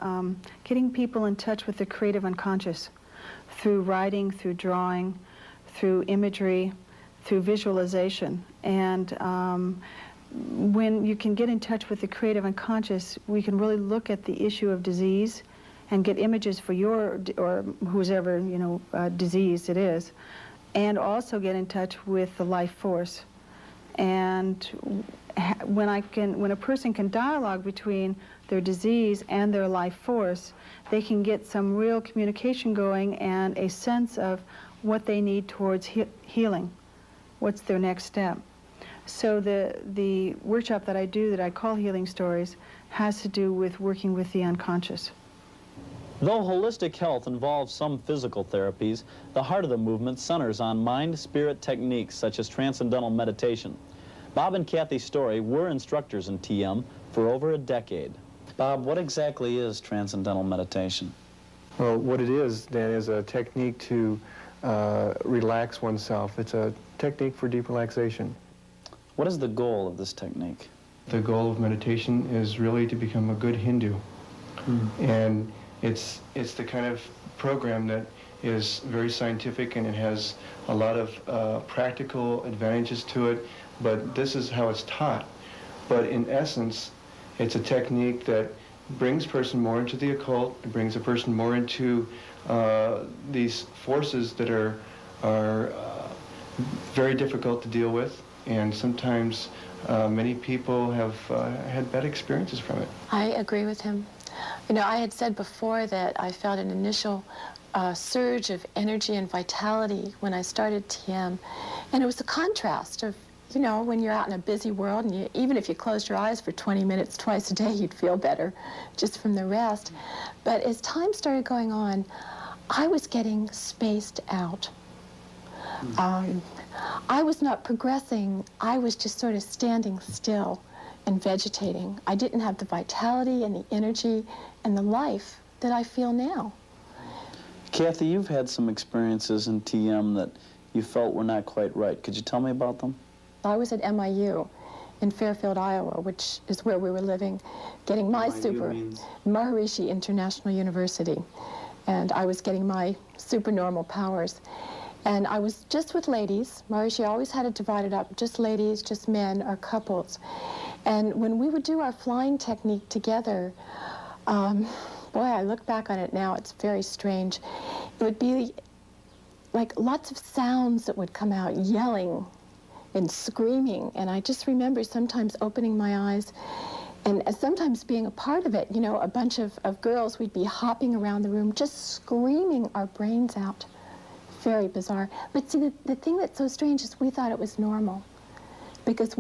Speaker 7: getting people in touch with the creative unconscious through writing, through drawing, through imagery, through visualization. And when you can get in touch with the creative unconscious, we can really look at the issue of disease and get images for your, or whoever, you know, disease it is, and also get in touch with the life force. And when a person can dialogue between their disease and their life force, they can get some real communication going and a sense of what they need towards healing. What's their next step? So the workshop that I do, that I call Healing Stories, has to do with working with the unconscious.
Speaker 1: Though holistic health involves some physical therapies, the heart of the movement centers on mind-spirit techniques such as transcendental meditation. Bob and Kathy Story were instructors in TM for over a decade. Bob, what exactly is transcendental meditation?
Speaker 3: Well, what it is, Dan, is a technique to relax oneself. It's a technique for deep relaxation.
Speaker 1: What is the goal of this technique?
Speaker 2: the goal of meditation is really to become a good Hindu. And it's the kind of program that is very scientific, and it has a lot of practical advantages to it, but this is how it's taught. But in essence, it's a technique that brings a person more into the occult, it brings a person more into these forces that are very difficult to deal with, and sometimes many people have had bad experiences from it.
Speaker 9: I agree with him. You know, I had said before that I felt an initial surge of energy and vitality when I started TM, and it was a contrast of, you know, when you're out in a busy world, and even if you closed your eyes for 20 minutes twice a day, you'd feel better just from the rest. But as time started going on, I was getting spaced out. I was not progressing. I was just sort of standing still and vegetating. I didn't have the vitality and the energy and the life that I feel now.
Speaker 1: Kathy, you've had some experiences in TM that you felt were not quite right. Could you tell me about them?
Speaker 9: I was at MIU in Fairfield, Iowa, which is where we were living, getting my Maharishi International University. And I was getting my supernormal powers. And I was just with ladies. Maharishi always had it divided up, just ladies, just men, or couples. And when we would do our flying technique together, boy, I look back on it now, it's very strange. It would be like lots of sounds that would come out, yelling and screaming. And I just remember sometimes opening my eyes and sometimes being a part of it. You know, a bunch of girls, we'd be hopping around the room, just screaming our brains out. Very bizarre. But see, the thing that's so strange is we thought it was normal, because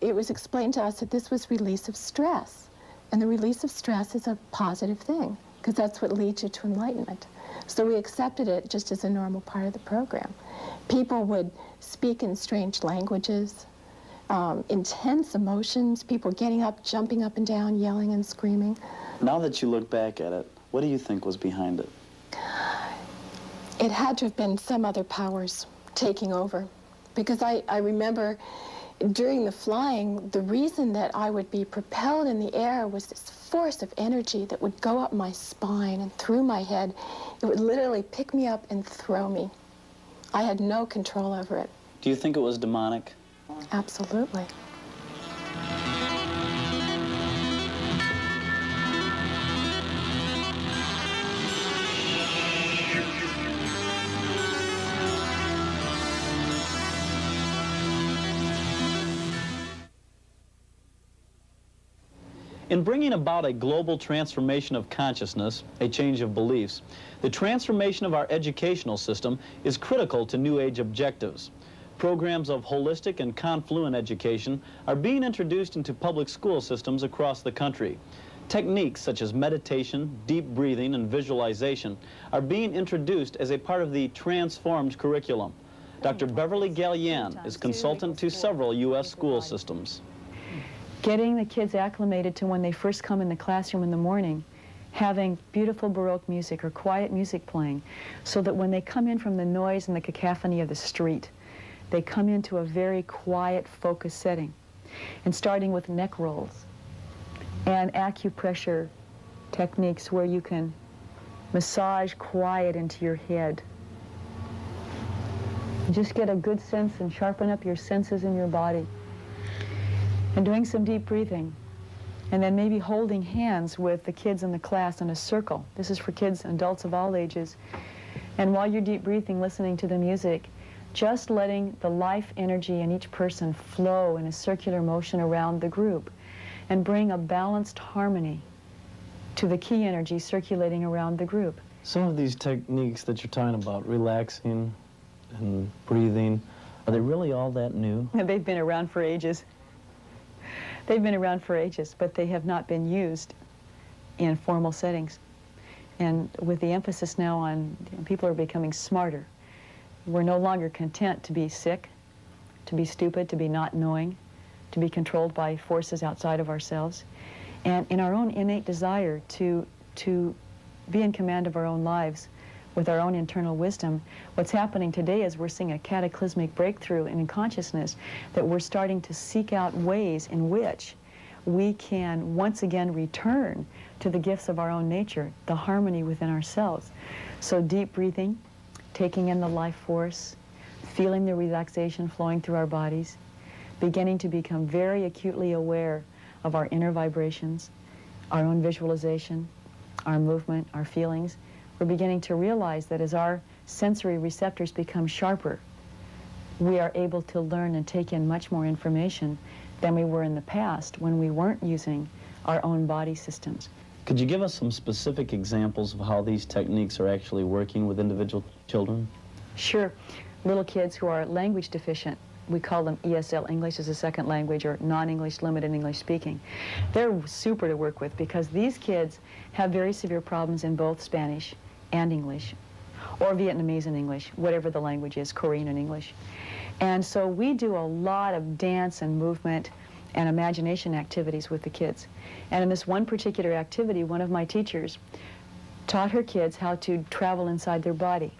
Speaker 9: it was explained to us that this was release of stress. And the release of stress is a positive thing, because that's what leads you to enlightenment. So we accepted it just as a normal part of the program. People would speak in strange languages, intense emotions, people getting up, jumping up and down, yelling and screaming.
Speaker 1: Now that you look back at it, what do you think was behind it?
Speaker 9: It had to have been some other powers taking over, because I remember during the flying, the reason that I would be propelled in the air was this force of energy that would go up my spine and through my head. It would literally pick me up and throw me. I had no control over it.
Speaker 1: Do you think it was demonic?
Speaker 9: Absolutely.
Speaker 1: In bringing about a global transformation of consciousness, a change of beliefs, the transformation of our educational system is critical to New Age objectives. Programs of holistic and confluent education are being introduced into public school systems across the country. Techniques such as meditation, deep breathing, and visualization are being introduced as a part of the transformed curriculum. Dr. Beverly Gallian is consultant to several U.S. school systems.
Speaker 12: Getting the kids acclimated to when they first come in the classroom in the morning, having beautiful Baroque music or quiet music playing, so that when they come in from the noise and the cacophony of the street, they come into a very quiet, focused setting. And starting with neck rolls and acupressure techniques where you can massage quiet into your head. Just get a good sense and sharpen up your senses in your body. And doing some deep breathing, and then maybe holding hands with the kids in the class in a circle. This is for kids and adults of all ages. And while you're deep breathing, listening to the music, just letting the life energy in each person flow in a circular motion around the group and bring a balanced harmony to the key energy circulating around the group.
Speaker 1: Some of these techniques that you're talking about, relaxing and breathing, are they really all that new?
Speaker 12: They've been around for ages. They've been around for ages, but they have not been used in formal settings. And with the emphasis now on, people are becoming smarter. We're no longer content to be sick, to be stupid, to be not knowing, to be controlled by forces outside of ourselves. And in our own innate desire to be in command of our own lives with our own internal wisdom, what's happening today is we're seeing a cataclysmic breakthrough in consciousness, that we're starting to seek out ways in which we can once again return to the gifts of our own nature, the harmony within ourselves. So deep breathing, taking in the life force, feeling the relaxation flowing through our bodies, beginning to become very acutely aware of our inner vibrations, our own visualization, our movement, our feelings. We're beginning to realize that as our sensory receptors become sharper, we are able to learn and take in much more information than we were in the past when we weren't using our own body systems.
Speaker 1: Could you give us some specific examples of how these techniques are actually working with individual children?
Speaker 12: Sure. Little kids who are language deficient, we call them ESL, English as a second language, or non-English limited English speaking. They're super to work with because these kids have very severe problems in both Spanish and English, or Vietnamese and English, whatever the language is, Korean and English. And so we do a lot of dance and movement and imagination activities with the kids. And in this one particular activity, one of my teachers taught her kids how to travel inside their body.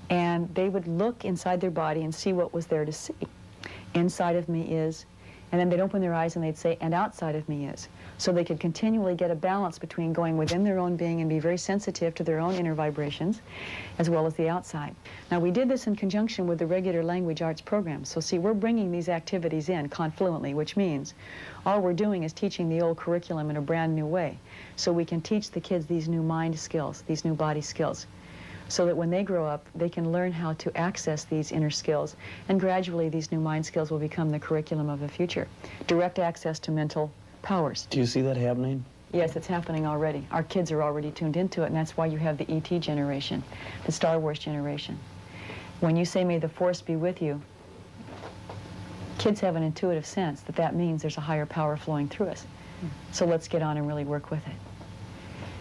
Speaker 12: And they would look inside their body and see what was there to see. Inside of me is, and then they'd open their eyes and they'd say, and outside of me is. So they could continually get a balance between going within their own being and be very sensitive to their own inner vibrations, as well as the outside. Now, we did this in conjunction with the regular language arts program. So see, we're bringing these activities in confluently, which means all we're doing is teaching the old curriculum in a brand new way. So we can teach the kids these new mind skills, these new body skills, so that when they grow up, they can learn how to access these inner skills, and gradually these new mind skills will become the curriculum of the future. Direct access to mental powers.
Speaker 1: Do you see that happening?
Speaker 12: Yes, it's happening already. Our kids are already tuned into it, and that's why you have the E.T. generation, the Star Wars generation. When you say, may the Force be with you, kids have an intuitive sense that that means there's a higher power flowing through us. So let's get on and really work with it.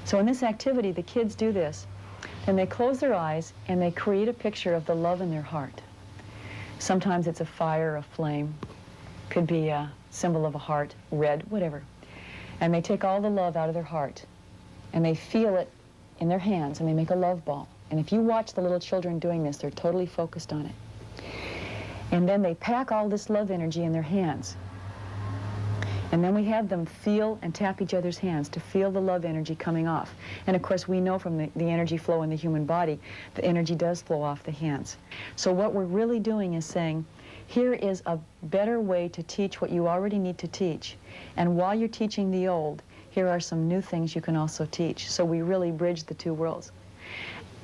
Speaker 12: So in this activity, the kids do this, and they close their eyes and they create a picture of the love in their heart. Sometimes it's a fire, a flame, could be a symbol of a heart, red, whatever. And they take all the love out of their heart and they feel it in their hands and they make a love ball. And if you watch the little children doing this, they're totally focused on it. And then they pack all this love energy in their hands. And then we have them feel and tap each other's hands to feel the love energy coming off. And of course, we know from the energy flow in the human body, the energy does flow off the hands. So what we're really doing is saying, here is a better way to teach what you already need to teach. And while you're teaching the old, here are some new things you can also teach. So we really bridge the two worlds.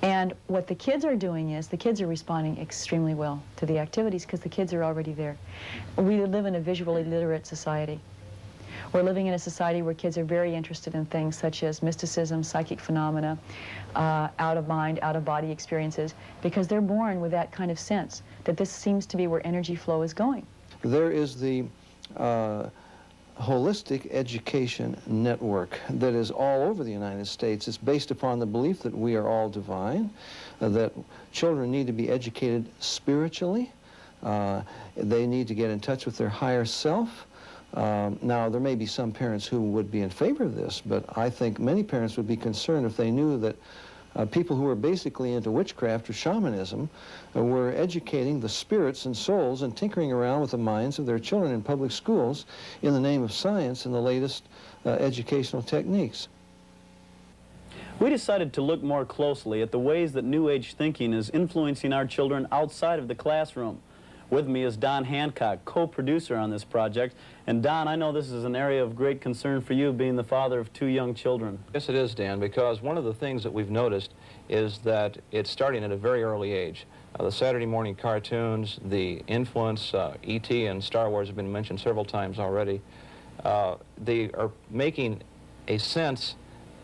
Speaker 12: And what the kids are doing is, the kids are responding extremely well to the activities because the kids are already there. We live in a visually literate society. We're living in a society where kids are very interested in things such as mysticism, psychic phenomena, out of mind, out of body experiences, because they're born with that kind of sense that this seems to be where energy flow is going.
Speaker 5: There is the holistic education network that is all over the United States. It's based upon the belief that we are all divine, that children need to be educated spiritually, they need to get in touch with their higher self. Now, there may be some parents who would be in favor of this, but I think many parents would be concerned if they knew that people who were basically into witchcraft or shamanism were educating the spirits and souls and tinkering around with the minds of their children in public schools in the name of science and the latest educational techniques.
Speaker 1: We decided to look more closely at the ways that New Age thinking is influencing our children outside of the classroom. With me is Don Hancock, co-producer on this project. And Don, I know this is an area of great concern for you, being the father of two young children.
Speaker 10: Yes, it is, Dan, because one of the things that we've noticed is that it's starting at a very early age. The Saturday morning cartoons, the influence, E.T. and Star Wars have been mentioned several times already. They are making a sense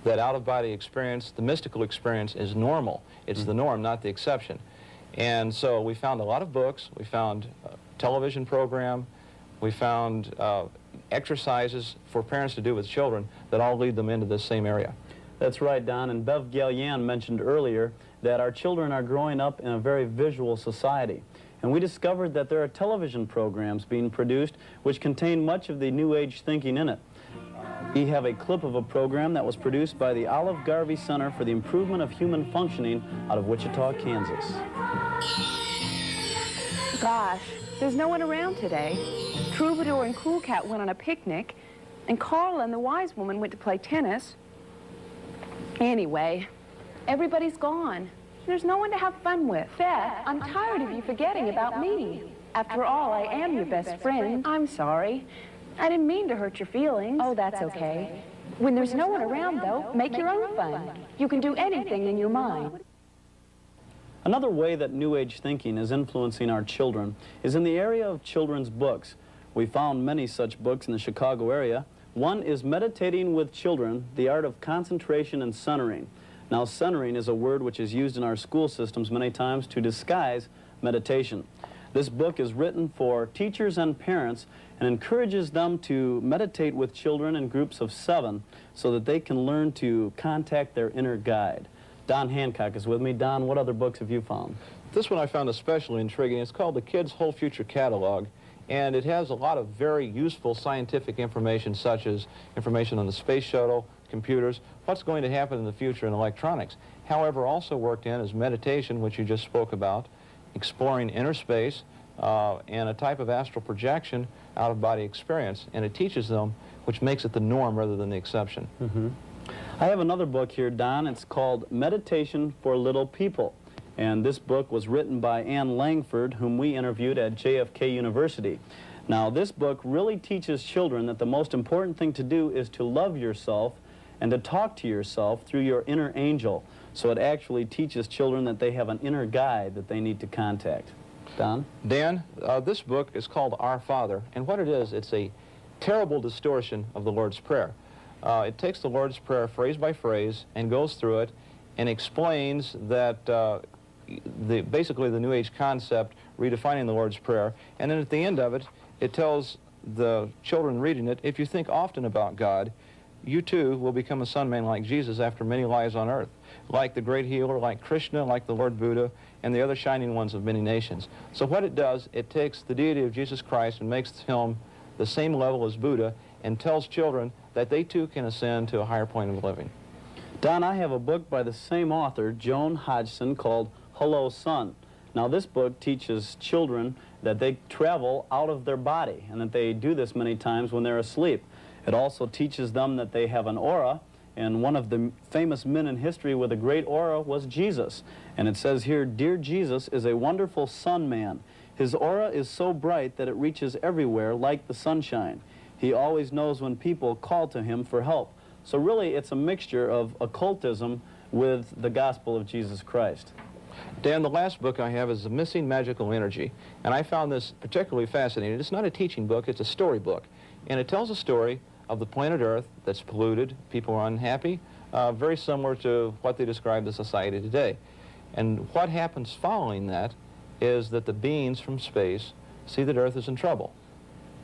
Speaker 10: that out-of-body experience, the mystical experience, is normal. It's the norm, not the exception. And so we found a lot of books, we found a television program, we found exercises for parents to do with children that all lead them into this same area.
Speaker 1: That's right, Don, and Bev Gallian mentioned earlier that our children are growing up in a very visual society. And we discovered that there are television programs being produced which contain much of the New Age thinking in it. We have a clip of a program that was produced by the Olive Garvey Center for the Improvement of Human Functioning out of Wichita, Kansas.
Speaker 11: Gosh, there's no one around today. Troubadour and Cool Cat went on a picnic. And Carla and the wise woman went to play tennis. Anyway, everybody's gone. There's no one to have fun with. Beth, I'm tired of you forgetting about me. After all, I am your best friend. I'm sorry. I didn't mean to hurt your feelings. Oh, that's okay. When there's no one around, though, make your own fun. You can do anything in your mind.
Speaker 1: Another way that New Age thinking is influencing our children is in the area of children's books. We found many such books in the Chicago area. One is Meditating with Children, The Art of Concentration and Centering. Now, centering is a word which is used in our school systems many times to disguise meditation. This book is written for teachers and parents and encourages them to meditate with children in groups of 7 so that they can learn to contact their inner guide. Don Hancock is with me. Don, what other books have you found?
Speaker 10: This one I found especially intriguing. It's called The Kid's Whole Future Catalog, and it has a lot of very useful scientific information, such as information on the space shuttle, computers, what's going to happen in the future in electronics. However, also worked in is meditation, which you just spoke about, exploring inner space, and a type of astral projection, out-of-body experience, and it teaches them, which makes it the norm rather than the exception.
Speaker 1: I have another book here, Don. It's called Meditation for Little People. And this book was written by Ann Langford, whom we interviewed at JFK University. Now, this book really teaches children that the most important thing to do is to love yourself and to talk to yourself through your inner angel. So it actually teaches children that they have an inner guide that they need to contact. Don?
Speaker 10: Dan, this book is called Our Father, and what it is, it's a terrible distortion of the Lord's Prayer. It takes the Lord's Prayer phrase by phrase and goes through it and explains that basically the New Age concept redefining the Lord's Prayer, and then at the end of it, it tells the children reading it, if you think often about God, you too will become a son man like Jesus after many lives on earth, like the great healer, like Krishna, like the Lord Buddha, and the other shining ones of many nations. So what it does, it takes the deity of Jesus Christ and makes him the same level as Buddha and tells children that they too can ascend to a higher point of living.
Speaker 1: Don, I have a book by the same author, Joan Hodgson, called Hello, Son. Now, this book teaches children that they travel out of their body and that they do this many times when they're asleep. It also teaches them that they have an aura, and one of the famous men in history with a great aura was Jesus. And it says here, Dear Jesus is a wonderful sun man. His aura is so bright that it reaches everywhere like the sunshine. He always knows when people call to him for help. So really, it's a mixture of occultism with the gospel of Jesus Christ.
Speaker 10: Dan, the last book I have is The Missing Magical Energy, and I found this particularly fascinating. It's not a teaching book, it's a storybook, and it tells a story of the planet Earth that's polluted, people are unhappy, very similar to what they describe the society today. And what happens following that is that the beings from space see that Earth is in trouble.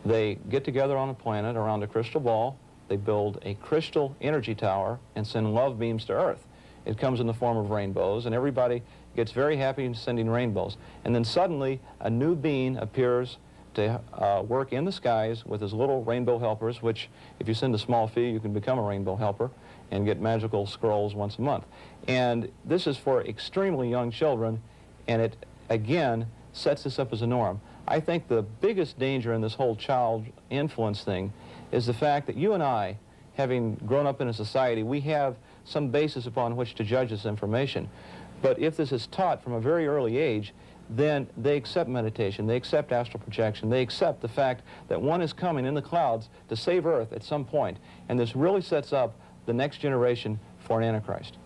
Speaker 10: They get together on a planet around a crystal ball, they build a crystal energy tower and send love beams to Earth. It comes in the form of rainbows, and everybody gets very happy in sending rainbows. And then suddenly, a new being appears to work in the skies with his little rainbow helpers, which, if you send a small fee, you can become a rainbow helper and get magical scrolls once a month. And this is for extremely young children, and it, again, sets this up as a norm. I think the biggest danger in this whole child influence thing is the fact that you and I, having grown up in a society, we have some basis upon which to judge this information. But if this is taught from a very early age, then they accept meditation, they accept astral projection, they accept the fact that one is coming in the clouds to save Earth at some point, and this really sets up the next generation for an Antichrist.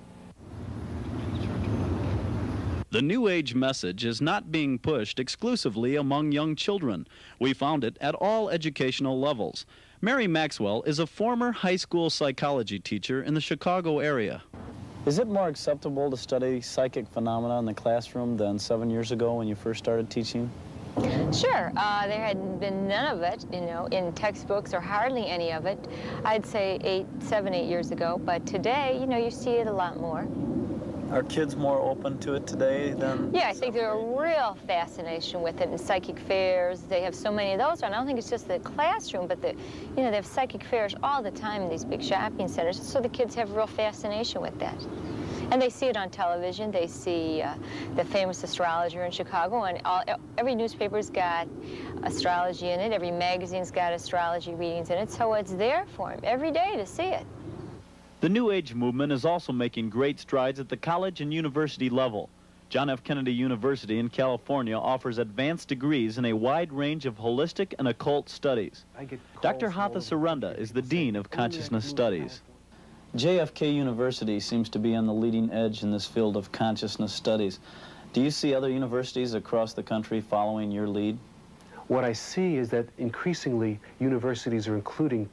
Speaker 1: The New Age message is not being pushed exclusively among young children. We found it at all educational levels. Mary Maxwell is a former high school psychology teacher in the Chicago area. Is it more acceptable to study psychic phenomena in the classroom than 7 years ago when you first started teaching?
Speaker 13: Sure. There had been none of it, you know, in textbooks, or hardly any of it. I'd say 7, 8 years ago. But today, you know, you see it a lot more.
Speaker 1: Are kids more open to it today than?
Speaker 13: Yeah, I think there's a real fascination with it in psychic fairs. They have so many of those, and I don't think it's just the classroom, but you know, they have psychic fairs all the time in these big shopping centers, so the kids have a real fascination with that. And they see it on television. They see the famous astrologer in Chicago, and every newspaper's got astrology in it. Every magazine's got astrology readings in it, so it's there for them every day to see it.
Speaker 1: The New Age movement is also making great strides at the college and university level. John F. Kennedy University in California offers advanced degrees in a wide range of holistic and occult studies. Dr. Hatha Surenda is the Dean of Consciousness Studies. JFK University seems to be on the leading edge in this field of consciousness studies. Do you see other universities across the country following your lead?
Speaker 14: What I see is that increasingly universities are including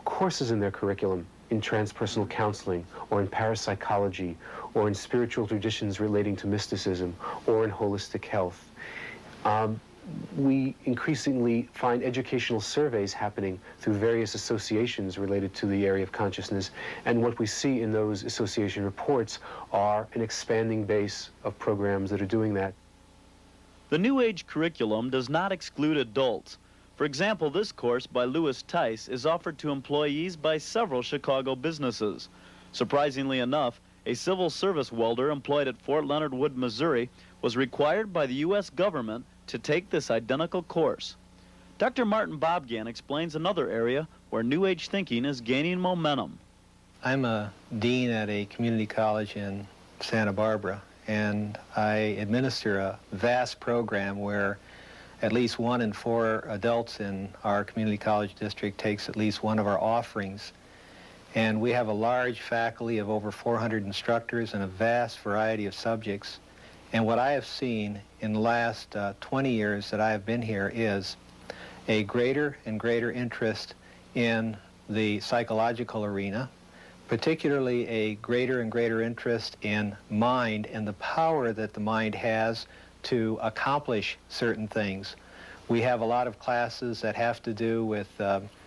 Speaker 14: courses in their curriculum in transpersonal counseling, or in parapsychology, or in spiritual traditions relating to mysticism, or in holistic health. We increasingly find educational surveys happening through various associations related to the area of consciousness, and what we see in those association reports are an expanding base of programs that are doing that.
Speaker 1: The New Age curriculum does not exclude adults. For example, this course by Louis Tice is offered to employees by several Chicago businesses. Surprisingly enough, a civil service welder employed at Fort Leonard Wood, Missouri, was required by the U.S. government to take this identical course. Dr. Martin Bobgan explains another area where New Age thinking is gaining momentum.
Speaker 15: I'm a dean at a community college in Santa Barbara, and I administer a vast program where at least 1 in 4 adults in our community college district takes at least one of our offerings. And we have a large faculty of over 400 instructors and a vast variety of subjects. And what I have seen in the last 20 years that I have been here is a greater and greater interest in the psychological arena, particularly a greater and greater interest in mind and the power that the mind has to accomplish certain things. We have a lot of classes that have to do with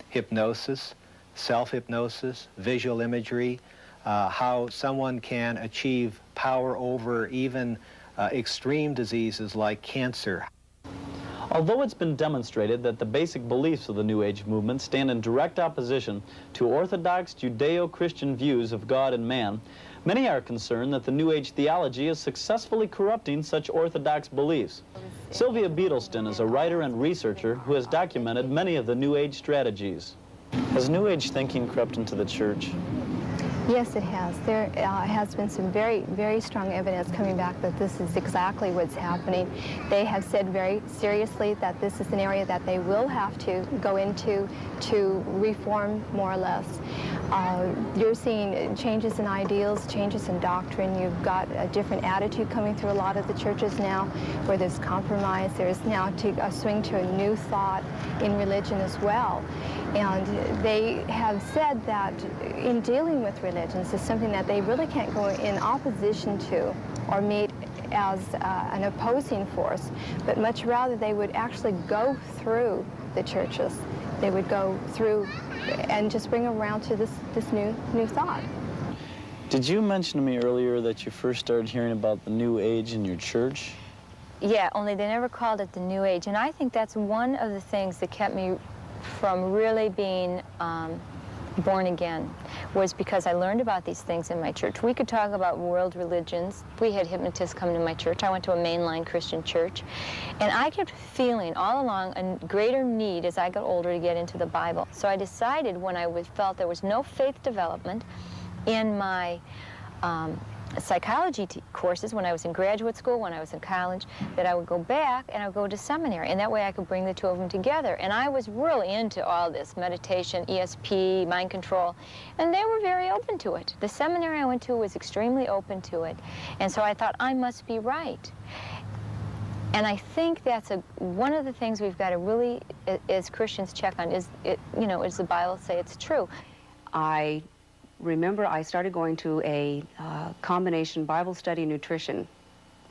Speaker 15: hypnosis, self-hypnosis, visual imagery, how someone can achieve power over even extreme diseases like cancer.
Speaker 1: Although it's been demonstrated that the basic beliefs of the New Age movement stand in direct opposition to orthodox Judeo-Christian views of God and man, many are concerned that the New Age theology is successfully corrupting such orthodox beliefs. Sylvia Beadleston is a writer and researcher who has documented many of the New Age strategies. Has New Age thinking crept into the church?
Speaker 16: Yes, it has. There has been some very, very strong evidence coming back that this is exactly what's happening. They have said very seriously that this is an area that they will have to go into to reform, more or less. You're seeing changes in ideals, changes in doctrine. You've got a different attitude coming through a lot of the churches now, where there's compromise. There's now a swing to a new thought in religion as well. And they have said that in dealing with religions is something that they really can't go in opposition to or meet as an opposing force, but much rather they would actually go through the churches. They would go through and just bring around to this new thought.
Speaker 1: Did you mention to me earlier that you first started hearing about the New Age in your church?
Speaker 13: Yeah, only they never called it the New Age, and I think that's one of the things that kept me from really being born again, was because I learned about these things in my church. We could talk about world religions. We had hypnotists come to my church. I went to a mainline Christian church, and I kept feeling all along a greater need as I got older to get into the Bible. So I decided, when I felt there was no faith development in my psychology courses when I was in graduate school, when I was in college, that I would go back and I would go to seminary, and that way I could bring the two of them together. And I was really into all this meditation, ESP, mind control, and they were very open to it. The seminary I went to was extremely open to it, and so I thought, I must be right. And I think that's one of the things we've got to really, as Christians, check on is, does the Bible say it's true?
Speaker 24: I remember I started going to a combination Bible study nutrition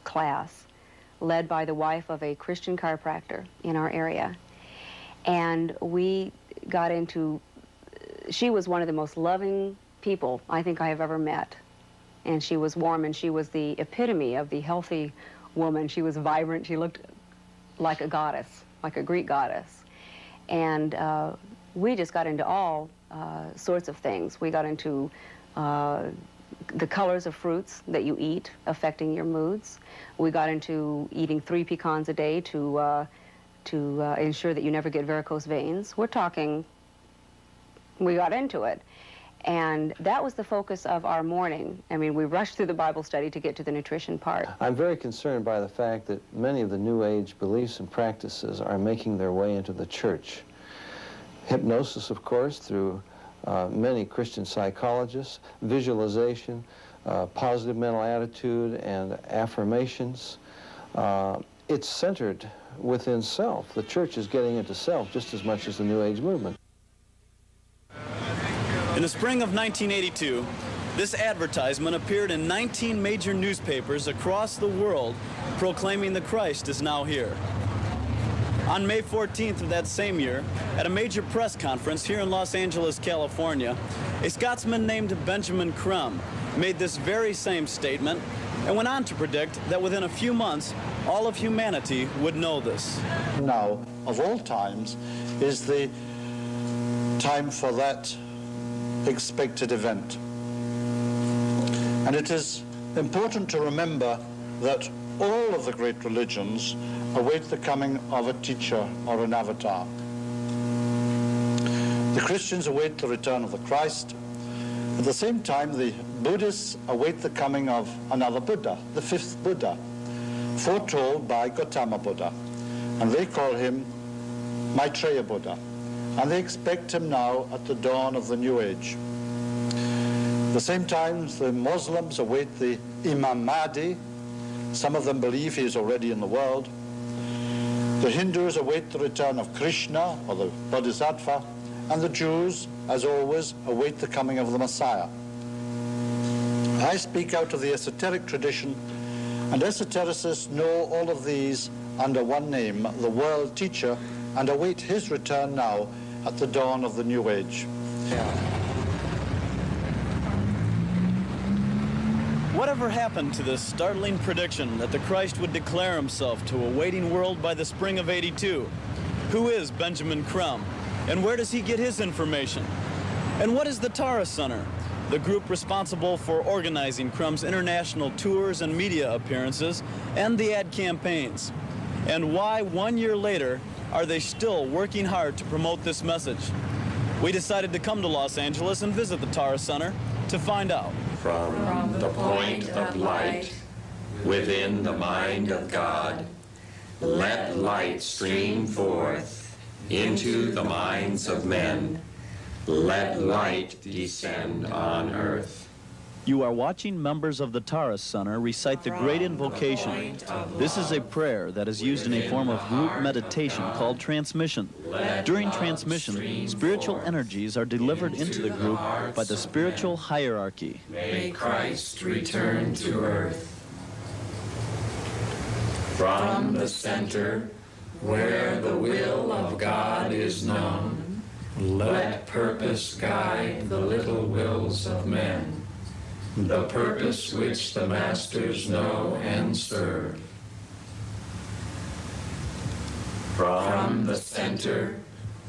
Speaker 24: class led by the wife of a Christian chiropractor in our area. And we got into, she was one of the most loving people I think I have ever met. And she was warm, and she was the epitome of the healthy woman. She was vibrant. She looked like a goddess, like a Greek goddess. And we just got into all sorts of things. We got into the colors of fruits that you eat affecting your moods. We got into eating 3 pecans a day to ensure that you never get varicose veins. We got into it. And that was the focus of our morning. I mean, we rushed through the Bible study to get to the nutrition part.
Speaker 4: I'm very concerned by the fact that many of the New Age beliefs and practices are making their way into the church. Hypnosis, of course, through many Christian psychologists, visualization, positive mental attitude, and affirmations. It's centered within self. The church is getting into self just as much as the New Age movement.
Speaker 1: In the spring of 1982, this advertisement appeared in 19 major newspapers across the world proclaiming the Christ is now here. On May 14th of that same year, at a major press conference here in Los Angeles, California, a Scotsman named Benjamin Crumb made this very same statement and went on to predict that within a few months, all of humanity would know this.
Speaker 17: Now, of all times, is the time for that expected event. And it is important to remember that all of the great religions await the coming of a teacher or an avatar. The Christians await the return of the Christ. At the same time, the Buddhists await the coming of another Buddha, the 5th Buddha, foretold by Gautama Buddha. And they call him Maitreya Buddha. And they expect him now at the dawn of the New Age. At the same time, the Muslims await the Imam Mahdi. Some of them believe he is already in the world. The Hindus await the return of Krishna, or the Bodhisattva, and the Jews, as always, await the coming of the Messiah. I speak out of the esoteric tradition, and esotericists know all of these under one name, the World Teacher, and await his return now at the dawn of the New Age.
Speaker 1: Whatever happened to this startling prediction that the Christ would declare himself to a waiting world by the spring of '82? Who is Benjamin Crumb, and where does he get his information? And what is the Tara Center, the group responsible for organizing Crumb's international tours and media appearances and the ad campaigns? And why, 1 year later, are they still working hard to promote this message? We decided to come to Los Angeles and visit the Tara Center to find out.
Speaker 18: From the point of light within the mind of God, let light stream forth into the minds of men. Let light descend on earth.
Speaker 1: You are watching members of the Tara Center recite the Great Invocation. This is a prayer that is used in a form of group meditation called transmission. During transmission, spiritual energies are delivered into the group by the spiritual hierarchy.
Speaker 18: May Christ return to earth. From the center, where the will of God is known, let purpose guide the little wills of men. The purpose which the masters know and serve. From the center,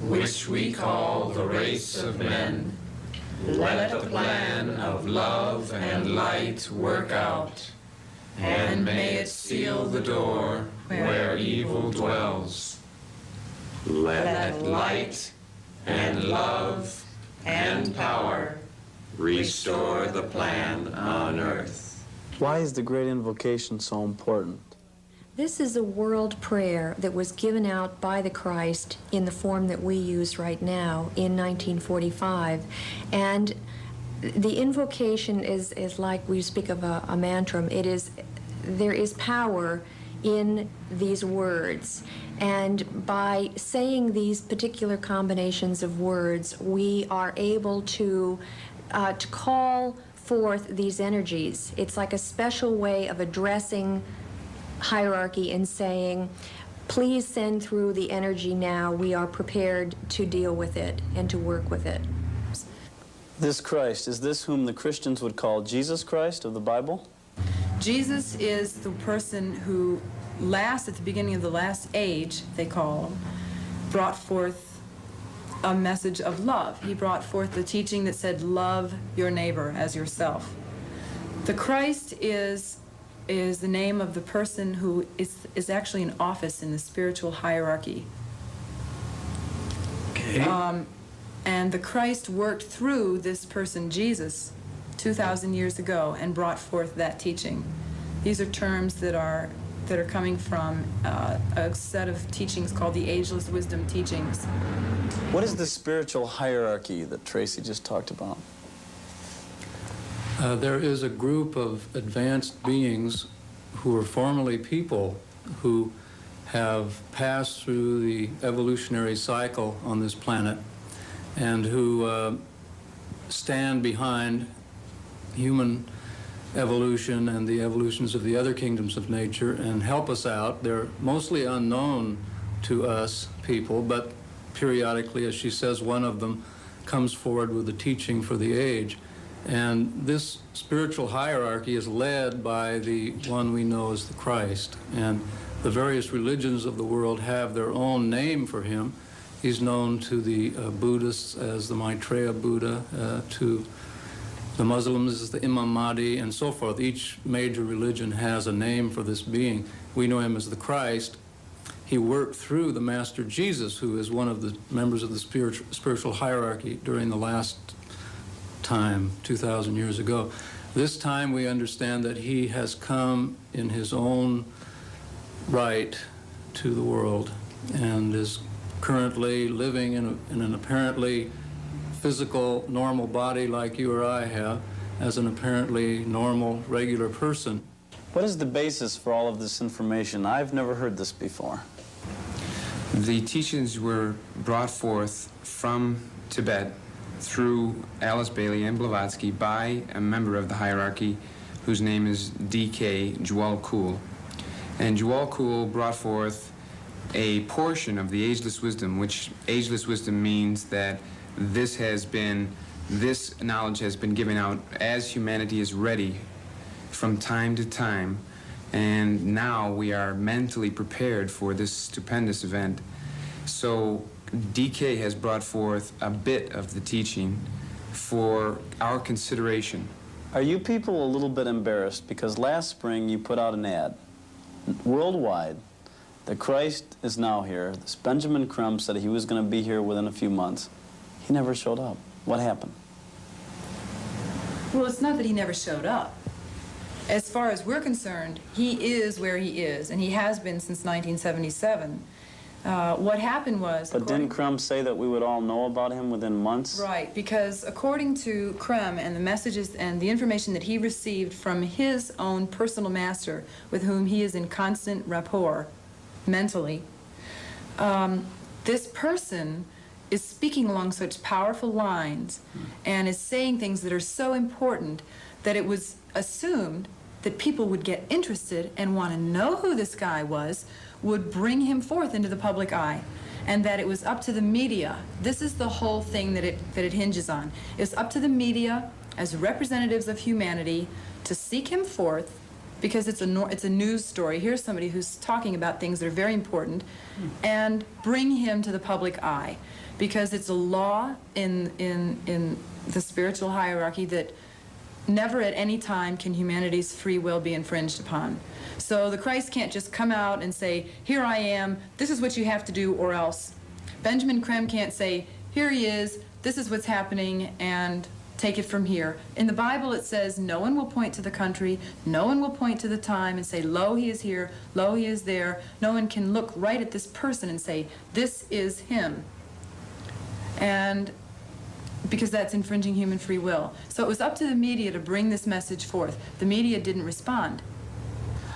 Speaker 18: which we call the race of men, let the plan of love and light work out, and may it seal the door where evil dwells. Let light and love and power restore the plan on earth.
Speaker 1: Why is the Great Invocation so important?
Speaker 19: This is a world prayer that was given out by the Christ in the form that we use right now in 1945. And the invocation is like we speak of a mantra. There is power in these words. And by saying these particular combinations of words, we are able to call forth these energies. It's like a special way of addressing hierarchy and saying, please send through the energy now. We are prepared to deal with it and to work with it.
Speaker 1: This Christ, is this whom the Christians would call Jesus Christ of the Bible?
Speaker 20: Jesus is the person who at the beginning of the last age, they call him, brought forth a message of love. He brought forth the teaching that said, love your neighbor as yourself. The Christ is the name of the person who is actually an office in the spiritual hierarchy.
Speaker 18: Okay.
Speaker 20: And the Christ worked through this person, Jesus, 2,000 years ago and brought forth that teaching. These are terms that are coming from a set of teachings called the Ageless Wisdom Teachings.
Speaker 1: What is the spiritual hierarchy that Tracy just talked about?
Speaker 6: There is a group of advanced beings who are formerly people who have passed through the evolutionary cycle on this planet and who stand behind human evolution and the evolutions of the other kingdoms of nature and help us out. They're mostly unknown to us people, but periodically, as she says, one of them comes forward with a teaching for the age. And this spiritual hierarchy is led by the one we know as the Christ. And the various religions of the world have their own name for him. He's known to the Buddhists as the Maitreya Buddha, to the Muslims as the Imam Mahdi, and so forth. Each major religion has a name for this being. We know him as the Christ. He worked through the Master Jesus, who is one of the members of the spiritual hierarchy during the last time, 2,000 years ago. This time we understand that he has come in his own right to the world and is currently living in an apparently physical, normal body like you or I have, as an apparently normal, regular person.
Speaker 1: What is the basis for all of this information? I've never heard this before.
Speaker 21: The teachings were brought forth from Tibet through Alice Bailey and Blavatsky by a member of the hierarchy whose name is D.K. Djwhal Khul. And Djwhal Khul brought forth a portion of the Ageless Wisdom, which Ageless Wisdom means that this knowledge has been given out as humanity is ready from time to time, and now we are mentally prepared for this stupendous event. So DK has brought forth a bit of the teaching for our consideration.
Speaker 1: Are you people a little bit embarrassed because last spring you put out an ad worldwide that Christ is now here? This Benjamin Crumb said he was going to be here within a few months. He never showed up. What happened?
Speaker 20: Well, it's not that he never showed up. As far as we're concerned, he is where he is, and he has been since 1977. What happened was...
Speaker 1: But didn't Crumb say that we would all know about him within months?
Speaker 20: Right, because according to Crumb and the messages and the information that he received from his own personal master, with whom he is in constant rapport mentally, this person is speaking along such powerful lines and is saying things that are so important that it was assumed that people would get interested and want to know who this guy was, would bring him forth into the public eye, and that it was up to the media. This is the whole thing that it hinges on. It's up to the media as representatives of humanity to seek him forth, because it's a news story. Here's somebody who's talking about things that are very important, and bring him to the public eye, because it's a law in the spiritual hierarchy that never at any time can humanity's free will be infringed upon. So the Christ can't just come out and say, here I am, this is what you have to do or else. Benjamin Crumb can't say, here he is, this is what's happening, and take it from here. In the Bible it says no one will point to the country, no one will point to the time and say, lo, he is here, lo, he is there. No one can look right at this person and say, this is him. And because that's infringing human free will. So it was up to the media to bring this message forth. The media didn't respond.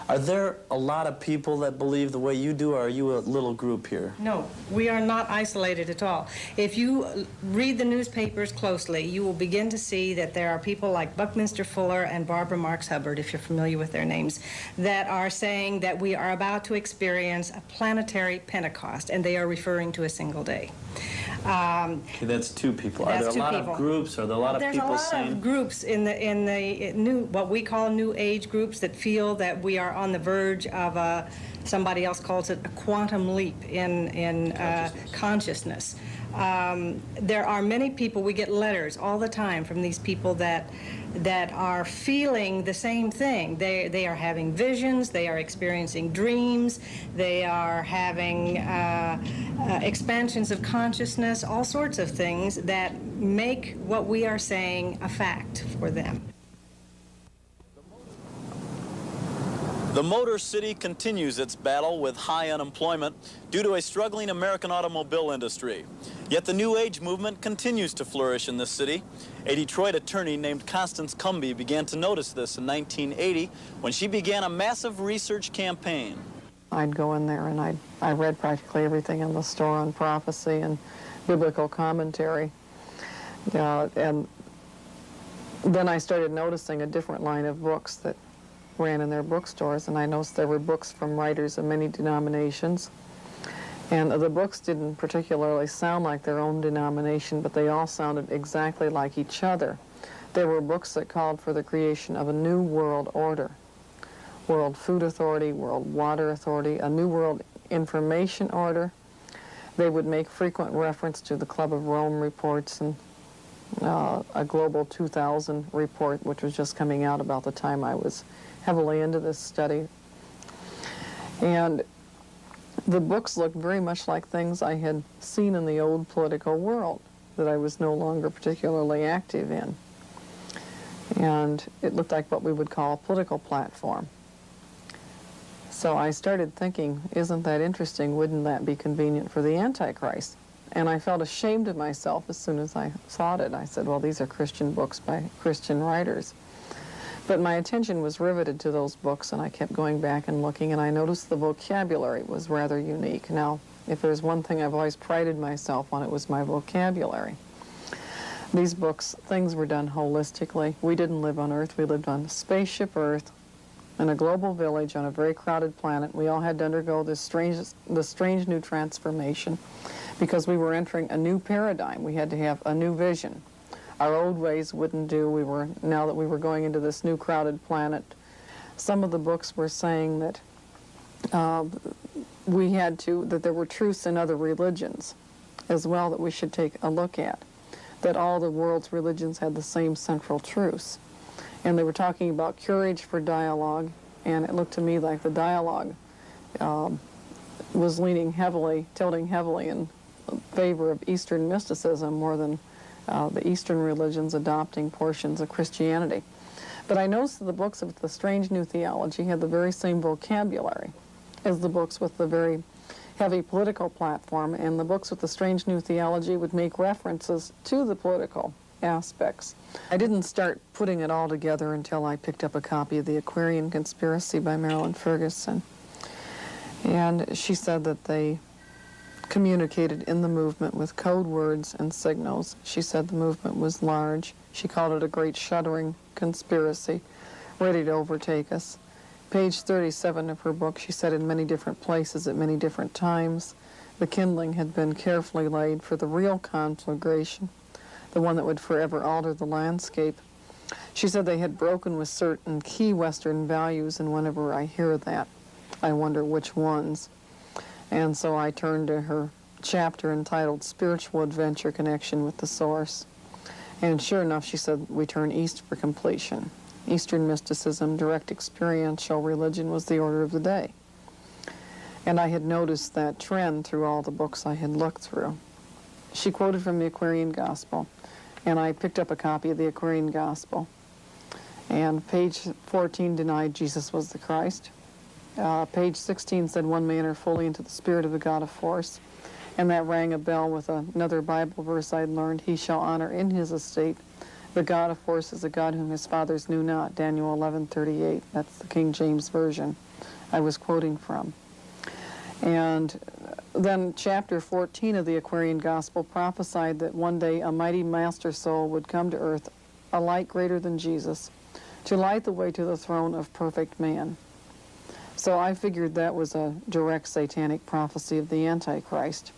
Speaker 1: Are there a lot of people that believe the way you do, or are you a little group here?
Speaker 22: No, we are not isolated at all. If you read the newspapers closely, you will begin to see that there are people like Buckminster Fuller and Barbara Marx Hubbard, if you're familiar with their names, that are saying that we are about to experience a planetary Pentecost, and they are referring to a single day.
Speaker 1: Okay, that's two people. Are there a lot of groups? Are there a lot of people saying?
Speaker 22: There's a lot of groups in the new, what we call New Age groups, that feel that we are on the verge of somebody else calls it a quantum leap in consciousness. There are many people, we get letters all the time from these people that are feeling the same thing. They are having visions, they are experiencing dreams, they are having expansions of consciousness, all sorts of things that make what we are saying a fact for them.
Speaker 1: The Motor City continues its battle with high unemployment due to a struggling American automobile industry. Yet the New Age movement continues to flourish in this city. A Detroit attorney named Constance Cumby began to notice this in 1980 when she began a massive research campaign.
Speaker 3: I'd go in there and I read practically everything in the store on prophecy and biblical commentary. And then I started noticing a different line of books that ran in their bookstores, and I noticed there were books from writers of many denominations. And the books didn't particularly sound like their own denomination, but they all sounded exactly like each other. There were books that called for the creation of a new world order. World Food Authority, World Water Authority, a New World Information Order. They would make frequent reference to the Club of Rome reports and a Global 2000 report, which was just coming out about the time I was heavily into this study. And the books looked very much like things I had seen in the old political world that I was no longer particularly active in. And it looked like what we would call a political platform. So I started thinking, isn't that interesting? Wouldn't that be convenient for the Antichrist? And I felt ashamed of myself as soon as I thought it. I said, well, these are Christian books by Christian writers. But my attention was riveted to those books, and I kept going back and looking, and I noticed the vocabulary was rather unique. Now, if there's one thing I've always prided myself on, it was my vocabulary. These books, things were done holistically. We didn't live on Earth. We lived on spaceship Earth in a global village on a very crowded planet. We all had to undergo this strange new transformation because we were entering a new paradigm. We had to have a new vision. Our old ways wouldn't do. Now that we were going into this new crowded planet, some of the books were saying that that there were truths in other religions as well that we should take a look at, that all the world's religions had the same central truths. And they were talking about courage for dialogue, and it looked to me like the dialogue was tilting heavily in favor of Eastern mysticism more than the Eastern religions adopting portions of Christianity. But I noticed that the books with the strange new theology had the very same vocabulary as the books with the very heavy political platform, and the books with the strange new theology would make references to the political aspects. I didn't start putting it all together until I picked up a copy of The Aquarian Conspiracy by Marilyn Ferguson. And she said that they communicated in the movement with code words and signals. She said the movement was large. She called it a great shuddering conspiracy, ready to overtake us. Page 37 of her book, she said in many different places at many different times, the kindling had been carefully laid for the real conflagration, the one that would forever alter the landscape. She said they had broken with certain key Western values, and whenever I hear that, I wonder which ones. And so I turned to her chapter entitled Spiritual Adventure Connection with the Source. And sure enough, she said, we turn east for completion. Eastern mysticism, direct experiential religion was the order of the day. And I had noticed that trend through all the books I had looked through. She quoted from the Aquarian Gospel, and I picked up a copy of the Aquarian Gospel. And page 14 denied Jesus was the Christ. Page 16 said one may enter fully into the spirit of the God of force. And that rang a bell with another Bible verse I'd learned. He shall honor in his estate the God of force is a God whom his fathers knew not. Daniel 11:38. That's the King James Version I was quoting from. And then chapter 14 of the Aquarian Gospel prophesied that one day a mighty master soul would come to earth, a light greater than Jesus, to light the way to the throne of perfect man. So I figured that was a direct satanic prophecy of the Antichrist.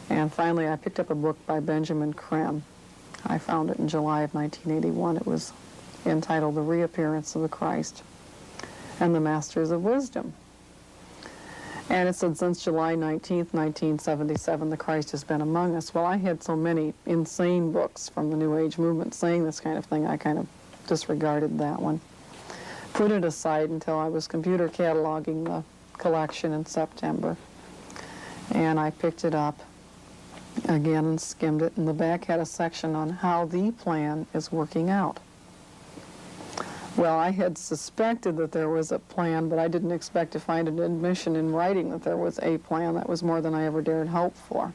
Speaker 3: And finally, I picked up a book by Benjamin Creme. I found it in July of 1981. It was entitled The Reappearance of the Christ and the Masters of Wisdom. And it said, since July 19th, 1977, the Christ has been among us. Well, I had so many insane books from the New Age movement saying this kind of thing, I kind of disregarded that one. Put it aside until I was computer cataloging the collection in September. And I picked it up again and skimmed it, and the back had a section on how the plan is working out. Well, I had suspected that there was a plan, but I didn't expect to find an admission in writing that there was a plan. That was more than I ever dared hope for.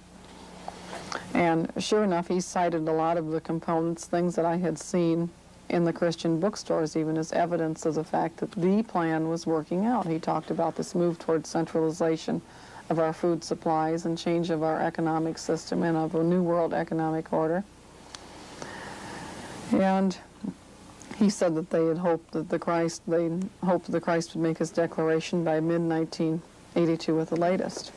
Speaker 3: And sure enough, he cited a lot of the components, things that I had seen in the Christian bookstores, even as evidence of the fact that the plan was working out. He talked about this move towards centralization of our food supplies and change of our economic system and of a new world economic order. And he said that they had hoped that the Christ would make his declaration by mid-1982 at the latest.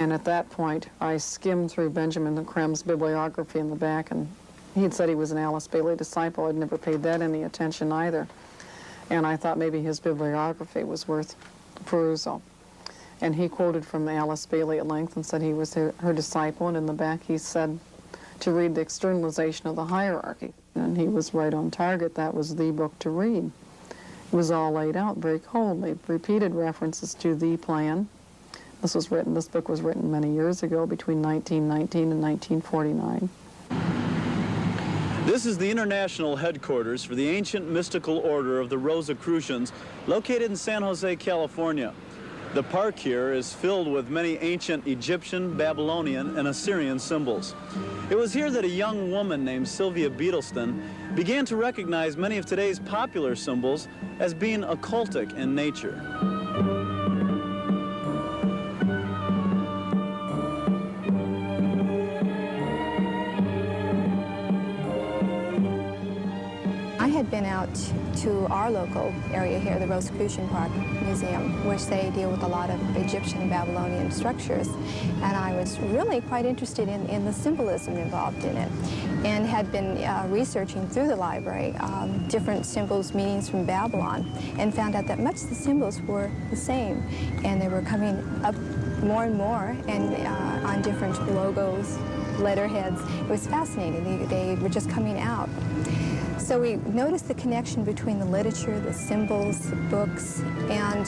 Speaker 3: And at that point, I skimmed through Benjamin Crem's bibliography in the back, and he had said he was an Alice Bailey disciple. I'd never paid that any attention either. And I thought maybe his bibliography was worth perusal. And he quoted from Alice Bailey at length and said he was her disciple, and in the back he said to read The Externalization of the Hierarchy. And he was right on target. That was the book to read. It was all laid out very coldly, repeated references to the plan. This book was written many years ago, between 1919 and 1949.
Speaker 1: This is the international headquarters for the ancient mystical order of the Rosicrucians, located in San Jose, California. The park here is filled with many ancient Egyptian, Babylonian, and Assyrian symbols. It was here that a young woman named Sylvia Beadleston began to recognize many of today's popular symbols as being occultic in nature.
Speaker 16: I had been out to our local area here, the Rosicrucian Park Museum, which they deal with a lot of Egyptian and Babylonian structures, and I was really quite interested in the symbolism involved in it, and had been researching through the library different symbols, meanings from Babylon, and found out that much of the symbols were the same, and they were coming up more and more, and on different logos, letterheads. It was fascinating. They were just coming out. So we noticed the connection between the literature, the symbols, the books, and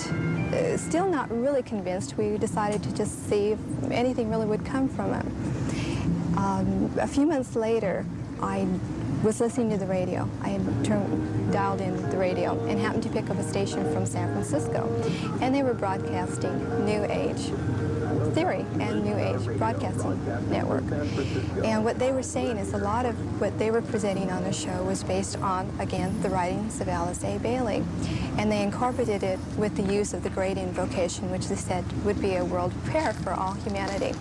Speaker 16: still not really convinced, we decided to just see if anything really would come from it. A few months later, I was listening to the radio. I had dialed in the radio and happened to pick up a station from San Francisco, and they were broadcasting New Age Theory and New Age Broadcasting Network. And what they were saying is a lot of what they were presenting on the show was based on, again, the writings of Alice A. Bailey. And they incorporated it with the use of the Great Invocation, which they said would be a world prayer for all humanity.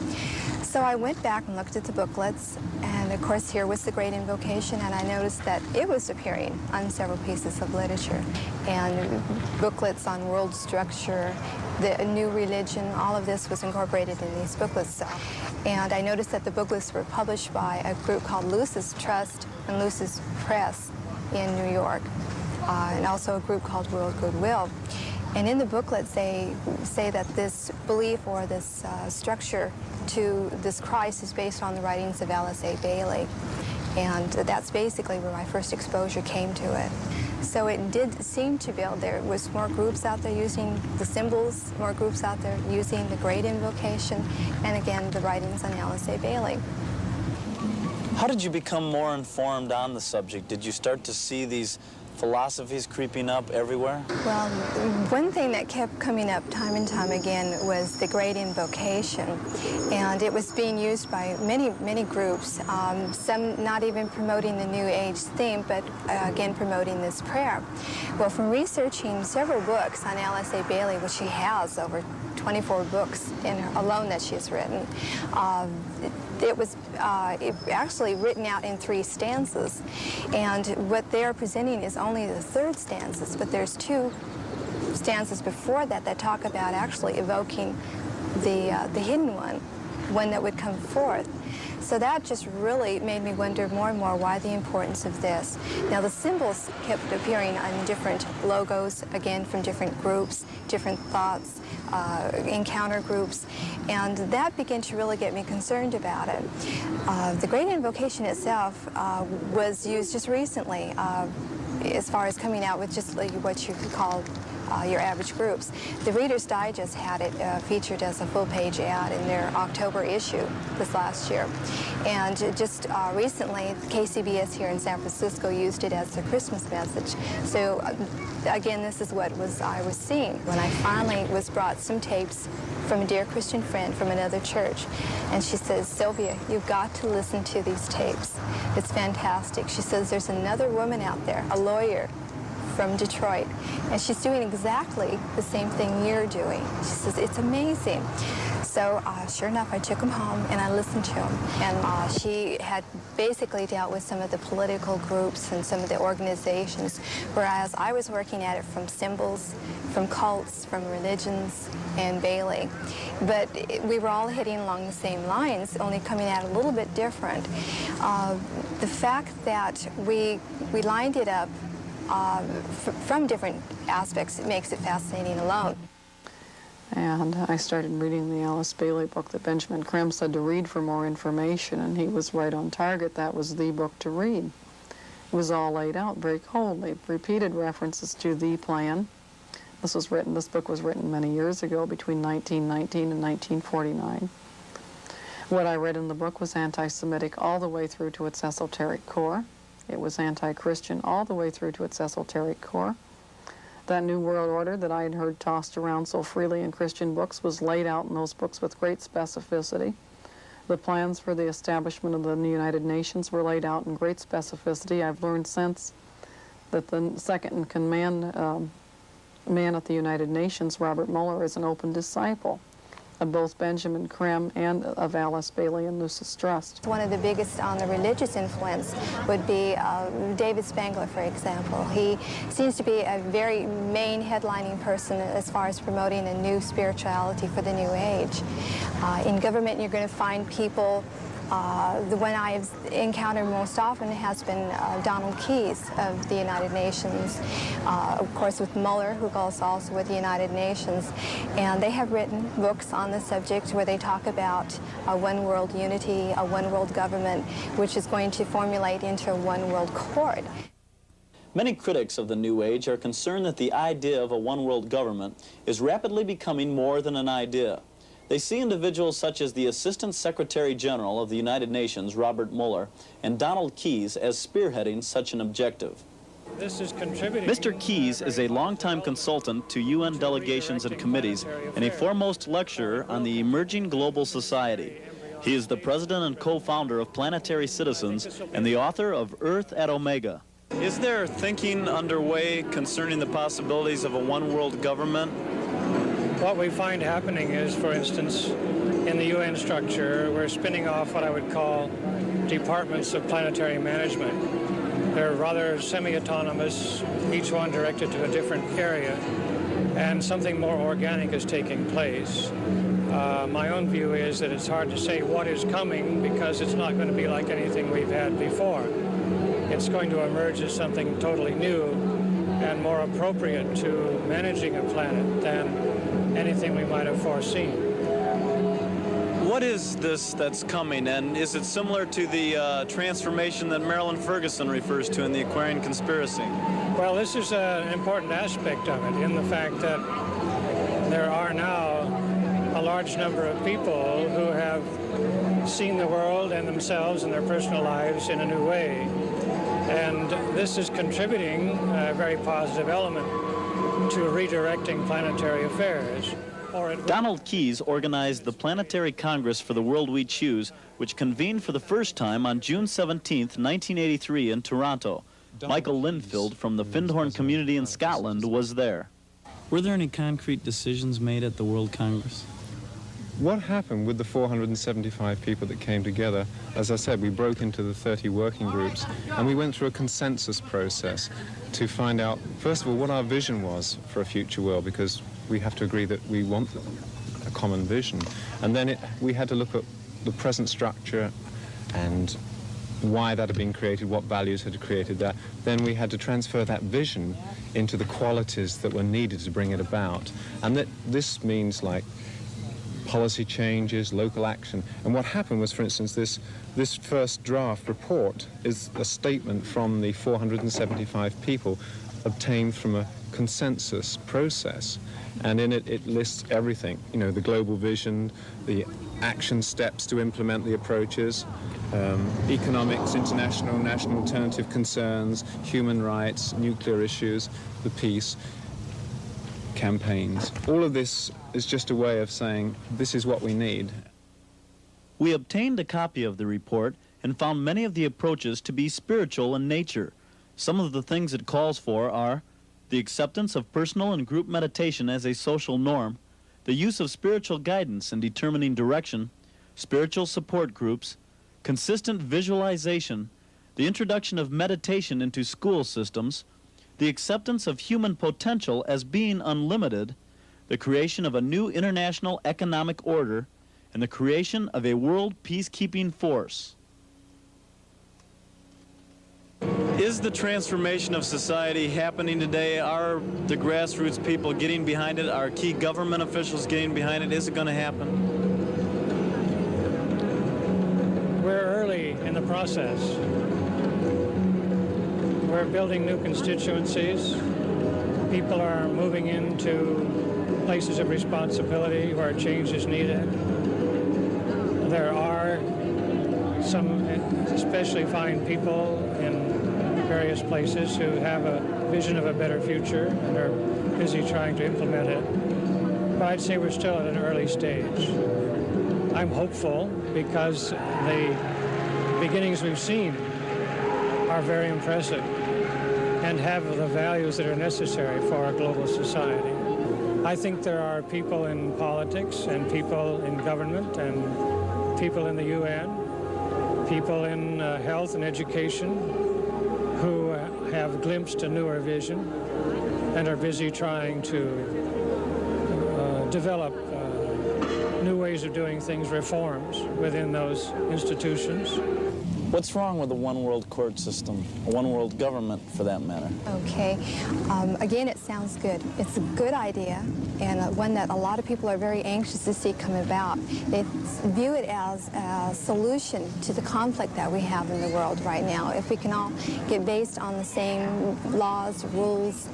Speaker 16: So I went back and looked at the booklets, and of course here was the Great Invocation, and I noticed that it was appearing on several pieces of literature, and booklets on world structure, the new religion, all of this was incorporated in these booklets. And I noticed that the booklets were published by a group called Lucis Trust and Lucis Press in New York, and also a group called World Goodwill. And in the booklets, they say that this belief or this structure to this Christ is based on the writings of Alice A. Bailey. And that's basically where my first exposure came to it. So it did seem to build. There was more groups out there using the symbols, more groups out there using the Great Invocation, and again, the writings on Alice A. Bailey.
Speaker 1: How did you become more informed on the subject? Did you start to see these philosophies creeping up everywhere?
Speaker 16: Well, one thing that kept coming up time and time again was the Great Invocation, and it was being used by many groups, some not even promoting the New Age theme, but again promoting this prayer. Well, from researching several books on Alice A. Bailey, which she has over 24 books alone that she's written, it was actually written out in 3 stanzas, and what they are presenting is only the third stanzas, but there's 2 stanzas before that that talk about actually evoking the hidden one that would come forth. So that just really made me wonder more and more why the importance of this. Now the symbols kept appearing on different logos, again from different groups, different thoughts, encounter groups, and that began to really get me concerned about it. The Great Invocation itself was used just recently as far as coming out with just like what you could call your average groups. The Reader's Digest had it featured as a full-page ad in their October issue this last year. And just recently, KCBS here in San Francisco used it as a Christmas message. So again, this is what I was seeing when I finally was brought some tapes from a dear Christian friend from another church. And she says, Sylvia, you've got to listen to these tapes. It's fantastic. She says, there's another woman out there, a lawyer, from Detroit, and she's doing exactly the same thing you're doing. She says, it's amazing. So sure enough, I took them home and I listened to them. And she had basically dealt with some of the political groups and some of the organizations, whereas I was working at it from symbols, from cults, from religions, and Bailey. But we were all hitting along the same lines, only coming at it a little bit different. The fact that we lined it up from different aspects, it makes it fascinating alone.
Speaker 3: And I started reading the Alice Bailey book that Benjamin Creme said to read for more information, and he was right on target. That was the book to read. It was all laid out very coldly, repeated references to the plan. This book was written many years ago, between 1919 and 1949. What I read in the book was anti-Semitic all the way through to its esoteric core. It was anti-Christian all the way through to its esoteric core. That New World Order that I had heard tossed around so freely in Christian books was laid out in those books with great specificity. The plans for the establishment of the United Nations were laid out in great specificity. I've learned since that the second-in-command man at the United Nations, Robert Mueller, is an open disciple of both Benjamin Creme and of Alice Bailey and Lucis Trust.
Speaker 16: One of the biggest on the religious influence would be David Spangler, for example. He seems to be a very main headlining person as far as promoting a new spirituality for the new age. In government, you're going to find people. The one I've encountered most often has been Donald Keyes of the United Nations, of course with Mueller, who goes also with the United Nations. And they have written books on the subject where they talk about a one world unity, a one world government, which is going to formulate into a one world court.
Speaker 1: Many critics of the New Age are concerned that the idea of a one world government is rapidly becoming more than an idea. They see individuals such as the Assistant Secretary General of the United Nations, Robert Mueller, and Donald Keyes as spearheading such an objective. Mr. Keyes is a longtime consultant to UN delegations and committees and a foremost lecturer on the emerging global society. He is the president and co-founder of Planetary Citizens and the author of Earth at Omega. Is there thinking underway concerning the possibilities of a one-world government?
Speaker 2: What we find happening is, for instance, in the UN structure, we're spinning off what I would call departments of planetary management. They're rather semi-autonomous, each one directed to a different area, and something more organic is taking place. My own view is that it's hard to say what is coming because it's not going to be like anything we've had before. It's going to emerge as something totally new and more appropriate to managing a planet than anything we might have foreseen.
Speaker 1: What is this that's coming, and is it similar to the transformation that Marilyn Ferguson refers to in the Aquarian Conspiracy?
Speaker 2: Well, this is an important aspect of it in the fact that there are now a large number of people who have seen the world and themselves and their personal lives in a new way. And this is contributing a very positive element to redirecting planetary affairs.
Speaker 1: Donald Keyes organized the Planetary Congress for the World We Choose, which convened for the first time on June 17, 1983 in Toronto. Michael Linfield from the Findhorn community in Scotland was there. Were there any concrete decisions made at the World Congress?
Speaker 7: What happened with the 475 people that came together? As I said, we broke into the 30 working groups, and we went through a consensus process to find out, first of all, what our vision was for a future world, because we have to agree that we want a common vision. And then we had to look at the present structure and why that had been created, what values had created that. Then we had to transfer that vision into the qualities that were needed to bring it about. And that this means like policy changes, local action. And what happened was, for instance, this first draft report is a statement from the 475 people obtained from a consensus process. And in it, it lists everything, you know, the global vision, the action steps to implement the approaches, economics, international, national alternative concerns, human rights, nuclear issues, the peace, campaigns. All of this is just a way of saying, this is what we need.
Speaker 1: We obtained a copy of the report and found many of the approaches to be spiritual in nature. Some of the things it calls for are the acceptance of personal and group meditation as a social norm, the use of spiritual guidance in determining direction, spiritual support groups, consistent visualization, the introduction of meditation into school systems, the acceptance of human potential as being unlimited, the creation of a new international economic order, and the creation of a world peacekeeping force. Is the transformation of society happening today? Are the grassroots people getting behind it? Are key government officials getting behind it? Is it going to happen?
Speaker 2: We're early in the process. We're building new constituencies. People are moving into places of responsibility where change is needed. There are some especially fine people in various places who have a vision of a better future and are busy trying to implement it. But I'd say we're still at an early stage. I'm hopeful because the beginnings we've seen are very impressive and have the values that are necessary for a global society. I think there are people in politics and people in government and people in the UN, people in health and education who have glimpsed a newer vision and are busy trying to develop new ways of doing things, reforms within those institutions.
Speaker 1: What's wrong with the one world court system, a one world government for that matter?
Speaker 16: Okay. Again, it sounds good. It's a good idea and one that a lot of people are very anxious to see come about. They view it as a solution to the conflict that we have in the world right now. If we can all get based on the same laws, rules,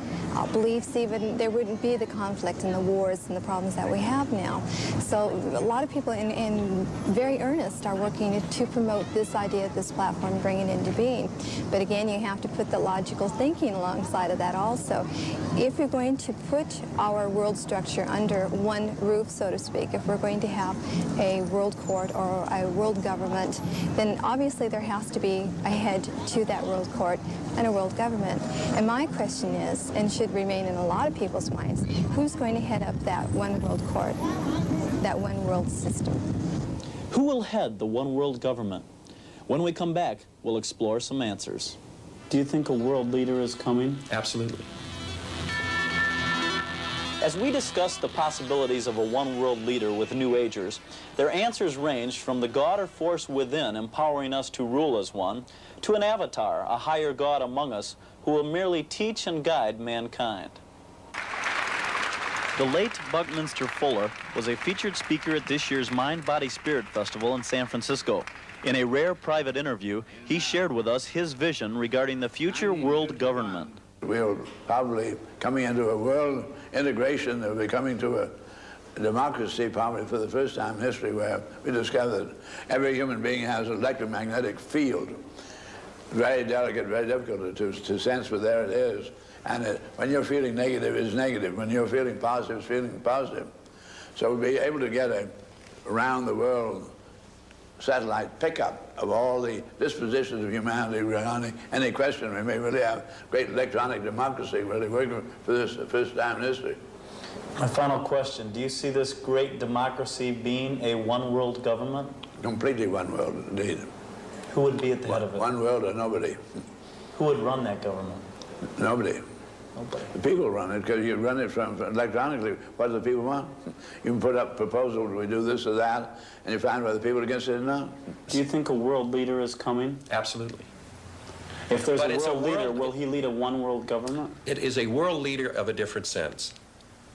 Speaker 16: beliefs even, there wouldn't be the conflict and the wars and the problems that we have now. So a lot of people in very earnest are working to promote this idea, this platform, bring it into being. But again, you have to put the logical thinking alongside of that also. If you're going to put our world structure under one roof, so to speak, if we're going to have a world court or a world government, then obviously there has to be a head to that world court and a world government. And my question is, and should remain in a lot of people's minds, who's going to head up that one world court, that one world system?
Speaker 1: Who will head the one world government? When we come back, we'll explore some answers. Do you think a world leader is coming?
Speaker 10: Absolutely.
Speaker 1: As we discuss the possibilities of a one world leader with New Agers, their answers range from the God or force within empowering us to rule as one, to an avatar, a higher God among us, who will merely teach and guide mankind. The late Buckminster Fuller was a featured speaker at this year's Mind, Body, Spirit Festival in San Francisco. In a rare private interview, he shared with us his vision regarding the future world government.
Speaker 8: We're probably coming into a world integration, we're coming to a democracy probably for the first time in history where we discover that every human being has an electromagnetic field. Very delicate, very difficult to sense, but there it is. And when you're feeling negative, it's negative. When you're feeling positive, it's feeling positive. So we'll be able to get a around the world satellite pickup of all the dispositions of humanity regarding any question. We may really have great electronic democracy really working for this the first time in history.
Speaker 1: My final question, do you see this great democracy being a one world government?
Speaker 8: Completely one world, indeed.
Speaker 1: Who would be at the head of it?
Speaker 8: One world or nobody.
Speaker 1: Who would run that government?
Speaker 8: Nobody. The people run it because you run it from electronically. What do the people want? You can put up proposals, we do this or that, and you find whether people are against it or not.
Speaker 1: Do you think a world leader is coming?
Speaker 5: Absolutely.
Speaker 1: If there's
Speaker 5: But
Speaker 1: a
Speaker 5: it's
Speaker 1: world
Speaker 5: a world-
Speaker 1: leader, will he lead a one world government?
Speaker 5: It is a world leader of a different sense.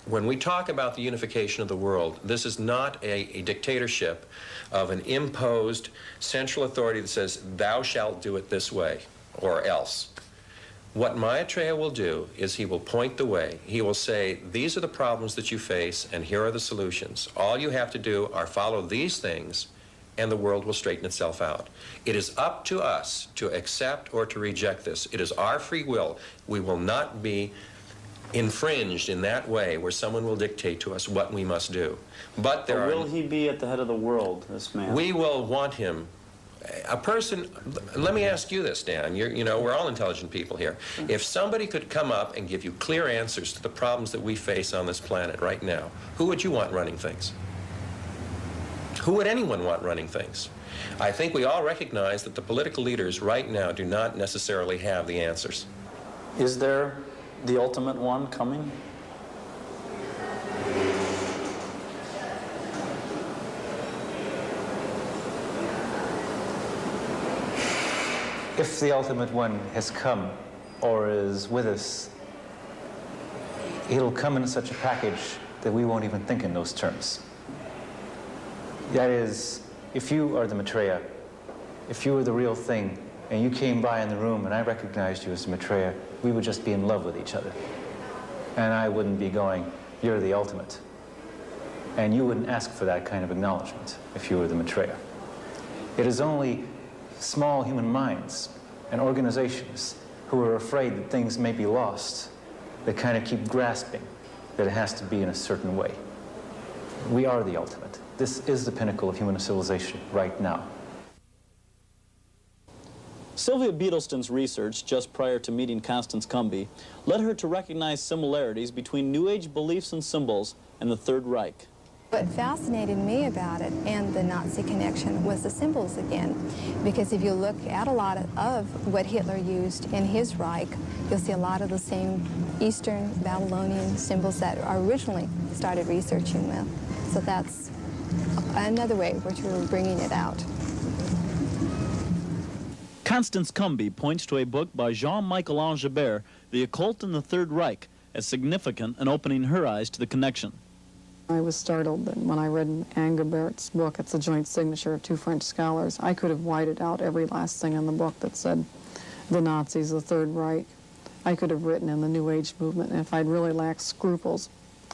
Speaker 5: When we talk about the unification of the world, this is not a dictatorship of an imposed central authority that says, thou shalt do it this way, or else. What Maitreya will do is he will point the way. He will say, these are the problems that you face, and here are the solutions. All you have to do are follow these things, and the world will straighten itself out. It is up to us to accept or to reject this. It is our free will. We will not be infringed in that way where someone will dictate to us what we must do. But there
Speaker 1: will he be at the head of the world, this man?
Speaker 5: We will want him. A person, let me ask you this, Dan. You know, we're all intelligent people here. If somebody could come up and give you clear answers to the problems that we face on this planet right now, who would you want running things? Who would anyone want running things? I think we all recognize that the political leaders right now do not necessarily have the answers.
Speaker 1: Is there the ultimate one coming?
Speaker 9: If the ultimate one has come or is with us, it'll come in such a package that we won't even think in those terms. That is, if you are the Maitreya, if you were the real thing, and you came by in the room and I recognized you as Maitreya, we would just be in love with each other. And I wouldn't be going, you're the ultimate. And you wouldn't ask for that kind of acknowledgement if you were the Maitreya. It is only small human minds and organizations who are afraid that things may be lost that kind of keep grasping that it has to be in a certain way. We are the ultimate. This is the pinnacle of human civilization right now.
Speaker 1: Sylvia Beadlestone's research, just prior to meeting Constance Cumby, led her to recognize similarities between New Age beliefs and symbols and the Third Reich.
Speaker 16: What fascinated me about it and the Nazi connection was the symbols again, because if you look at a lot of what Hitler used in his Reich, you'll see a lot of the same Eastern Babylonian symbols that I originally started researching with. So that's another way which we're bringing it out.
Speaker 1: Constance Cumby points to a book by Jean-Michel Angebert, The Occult in the Third Reich, as significant in opening her eyes to the connection.
Speaker 3: I was startled that when I read Angebert's book, it's a joint signature of two French scholars, I could have whited out every last thing in the book that said the Nazis, the Third Reich. I could have written in the New Age movement, and if I'd really lacked scruples,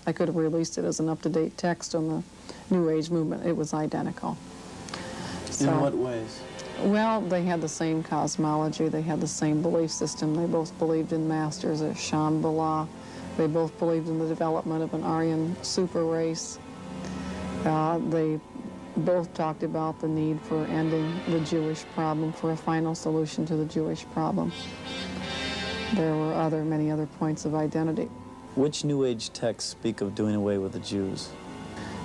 Speaker 3: I could have released it as an up-to-date text on the New Age movement. It was identical.
Speaker 1: In what ways?
Speaker 3: Well, they had the same cosmology, they had the same belief system. They both believed in masters of Shambhala. They both believed in the development of an Aryan super race. They both talked about the need for ending the Jewish problem, for a final solution to the Jewish problem. There were many other points of identity.
Speaker 1: Which New Age texts speak of doing away with the Jews?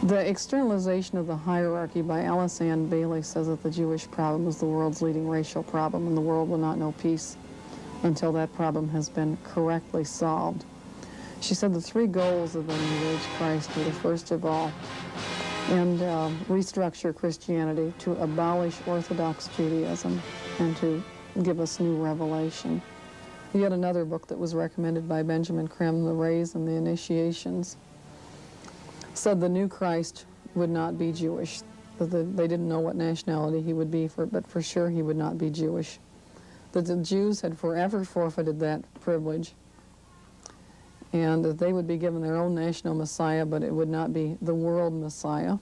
Speaker 3: The Externalization of the Hierarchy by Alice Ann Bailey says that the Jewish problem is the world's leading racial problem, and the world will not know peace until that problem has been correctly solved. She said the three goals of the New Age Christ were to, first of all, restructure Christianity, to abolish Orthodox Judaism, and to give us new revelation. Yet another book that was recommended by Benjamin Creme, The Rays and the Initiations, said the new Christ would not be Jewish. They didn't know what nationality he would be, but for sure he would not be Jewish. That the Jews had forever forfeited that privilege, and that they would be given their own national Messiah, but it would not be the world Messiah.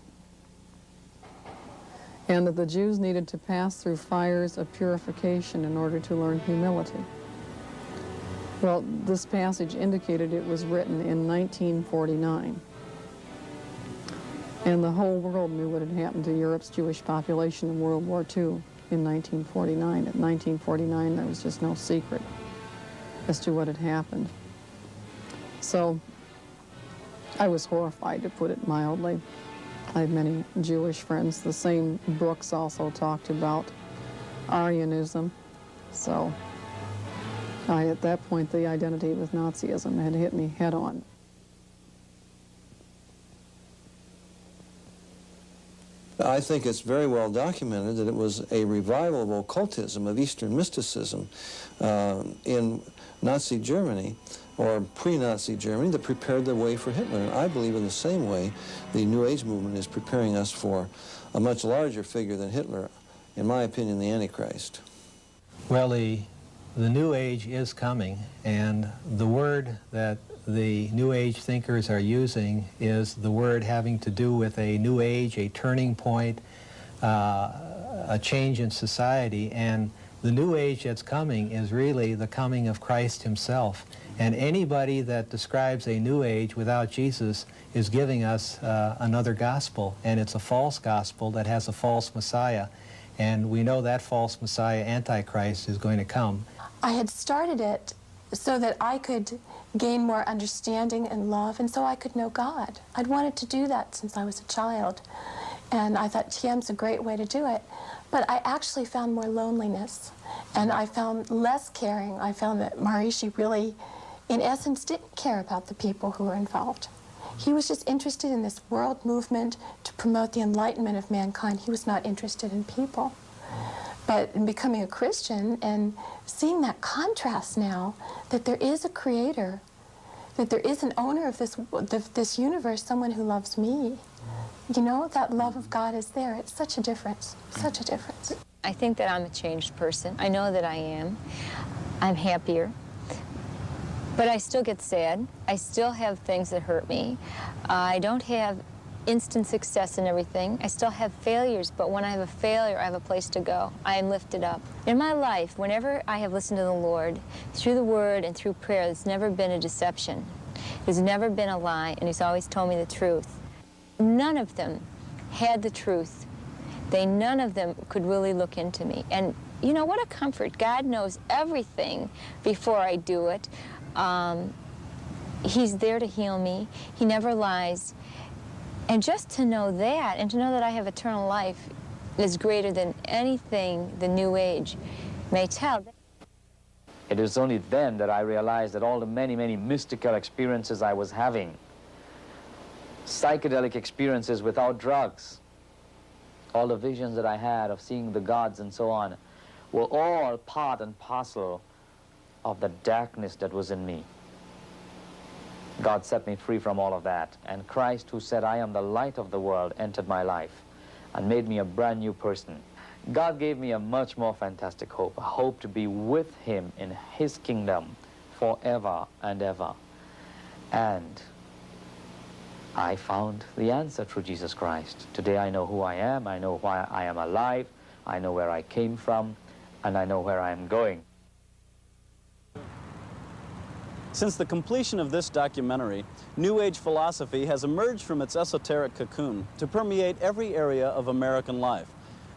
Speaker 3: And that the Jews needed to pass through fires of purification in order to learn humility. Well, this passage indicated it was written in 1949. And the whole world knew what had happened to Europe's Jewish population in World War II in 1949. At 1949, there was just no secret as to what had happened. So I was horrified, to put it mildly. I had many Jewish friends. The same books also talked about Aryanism. So At that point, the identity with Nazism had hit me head on.
Speaker 4: I think it's very well documented that it was a revival of occultism, of Eastern mysticism in Nazi Germany, or pre-Nazi Germany, that prepared the way for Hitler. And I believe in the same way the New Age movement is preparing us for a much larger figure than Hitler, in my opinion, the Antichrist.
Speaker 15: Well, the New Age is coming, and the word that the New Age thinkers are using is the word having to do with a new age, a turning point, a change in society. And the New Age that's coming is really the coming of Christ himself. And anybody that describes a New Age without Jesus is giving us another gospel, and it's a false gospel that has a false Messiah. And we know that false Messiah, Antichrist, is going to come.
Speaker 11: I had started it so that I could gain more understanding and love, and so I could know God. I'd wanted to do that since I was a child, and I thought TM's a great way to do it. But I actually found more loneliness, and I found less caring. I found that Maharishi really, in essence, didn't care about the people who were involved. He was just interested in this world movement to promote the enlightenment of mankind. He was not interested in people. But in becoming a Christian and seeing that contrast now, that there is a creator, that there is an owner of this universe, someone who loves me, you know, that love of God is there. It's such a difference, such a difference.
Speaker 13: I think that I'm a changed person. I know that I am. I'm happier. But I still get sad. I still have things that hurt me. I don't have instant success in everything. I still have failures, but when I have a failure, I have a place to go. I am lifted up. In my life, whenever I have listened to the Lord, through the Word and through prayer, there's never been a deception. There's never been a lie, and He's always told me the truth. None of them had the truth. None of them could really look into me. And you know, what a comfort. God knows everything before I do it. He's there to heal me. He never lies. And just to know that, and to know that I have eternal life, is greater than anything the New Age may tell.
Speaker 12: It was only then that I realized that all the many, many mystical experiences I was having, psychedelic experiences without drugs, all the visions that I had of seeing the gods and so on, were all part and parcel of the darkness that was in me. God set me free from all of that, and Christ, who said, "I am the light of the world," entered my life and made me a brand new person. God gave me a much more fantastic hope, a hope to be with Him in His kingdom forever and ever. And I found the answer through Jesus Christ. Today I know who I am, I know why I am alive, I know where I came from, and I know where I am going.
Speaker 1: Since the completion of this documentary, New Age philosophy has emerged from its esoteric cocoon to permeate every area of American life.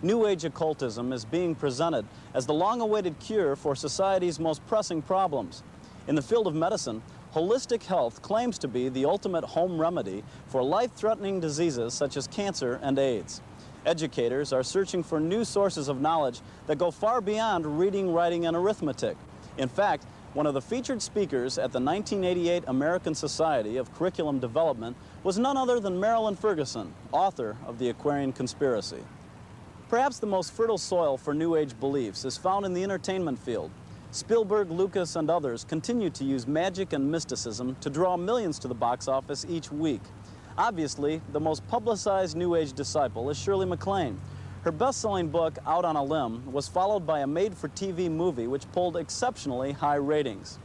Speaker 1: New Age occultism is being presented as the long-awaited cure for society's most pressing problems. In the field of medicine, holistic health claims to be the ultimate home remedy for life-threatening diseases such as cancer and AIDS. Educators are searching for new sources of knowledge that go far beyond reading, writing, and arithmetic. In fact, one of the featured speakers at the 1988 American Society of Curriculum Development was none other than Marilyn Ferguson, author of The Aquarian Conspiracy. Perhaps the most fertile soil for New Age beliefs is found in the entertainment field. Spielberg, Lucas, and others continue to use magic and mysticism to draw millions to the box office each week. Obviously, the most publicized New Age disciple is Shirley MacLaine. Her best-selling book, Out on a Limb, was followed by a made-for-TV movie which pulled exceptionally high ratings.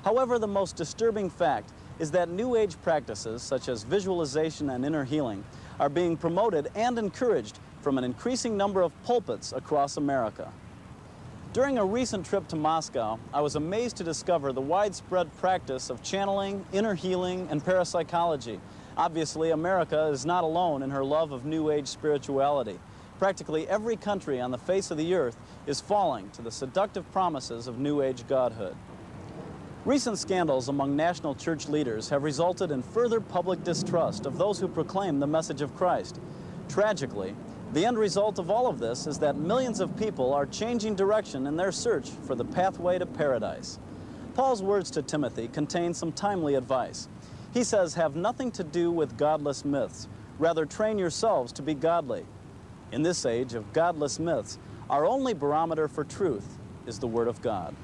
Speaker 1: However, the most disturbing fact is that New Age practices, such as visualization and inner healing, are being promoted and encouraged from an increasing number of pulpits across America. During a recent trip to Moscow, I was amazed to discover the widespread practice of channeling, inner healing, and parapsychology. Obviously, America is not alone in her love of New Age spirituality. Practically every country on the face of the earth is falling to the seductive promises of New Age godhood. Recent scandals among national church leaders have resulted in further public distrust of those who proclaim the message of Christ. Tragically, the end result of all of this is that millions of people are changing direction in their search for the pathway to paradise. Paul's words to Timothy contain some timely advice. He says, have nothing to do with godless myths. Rather, train yourselves to be godly. In this age of godless myths, our only barometer for truth is the Word of God.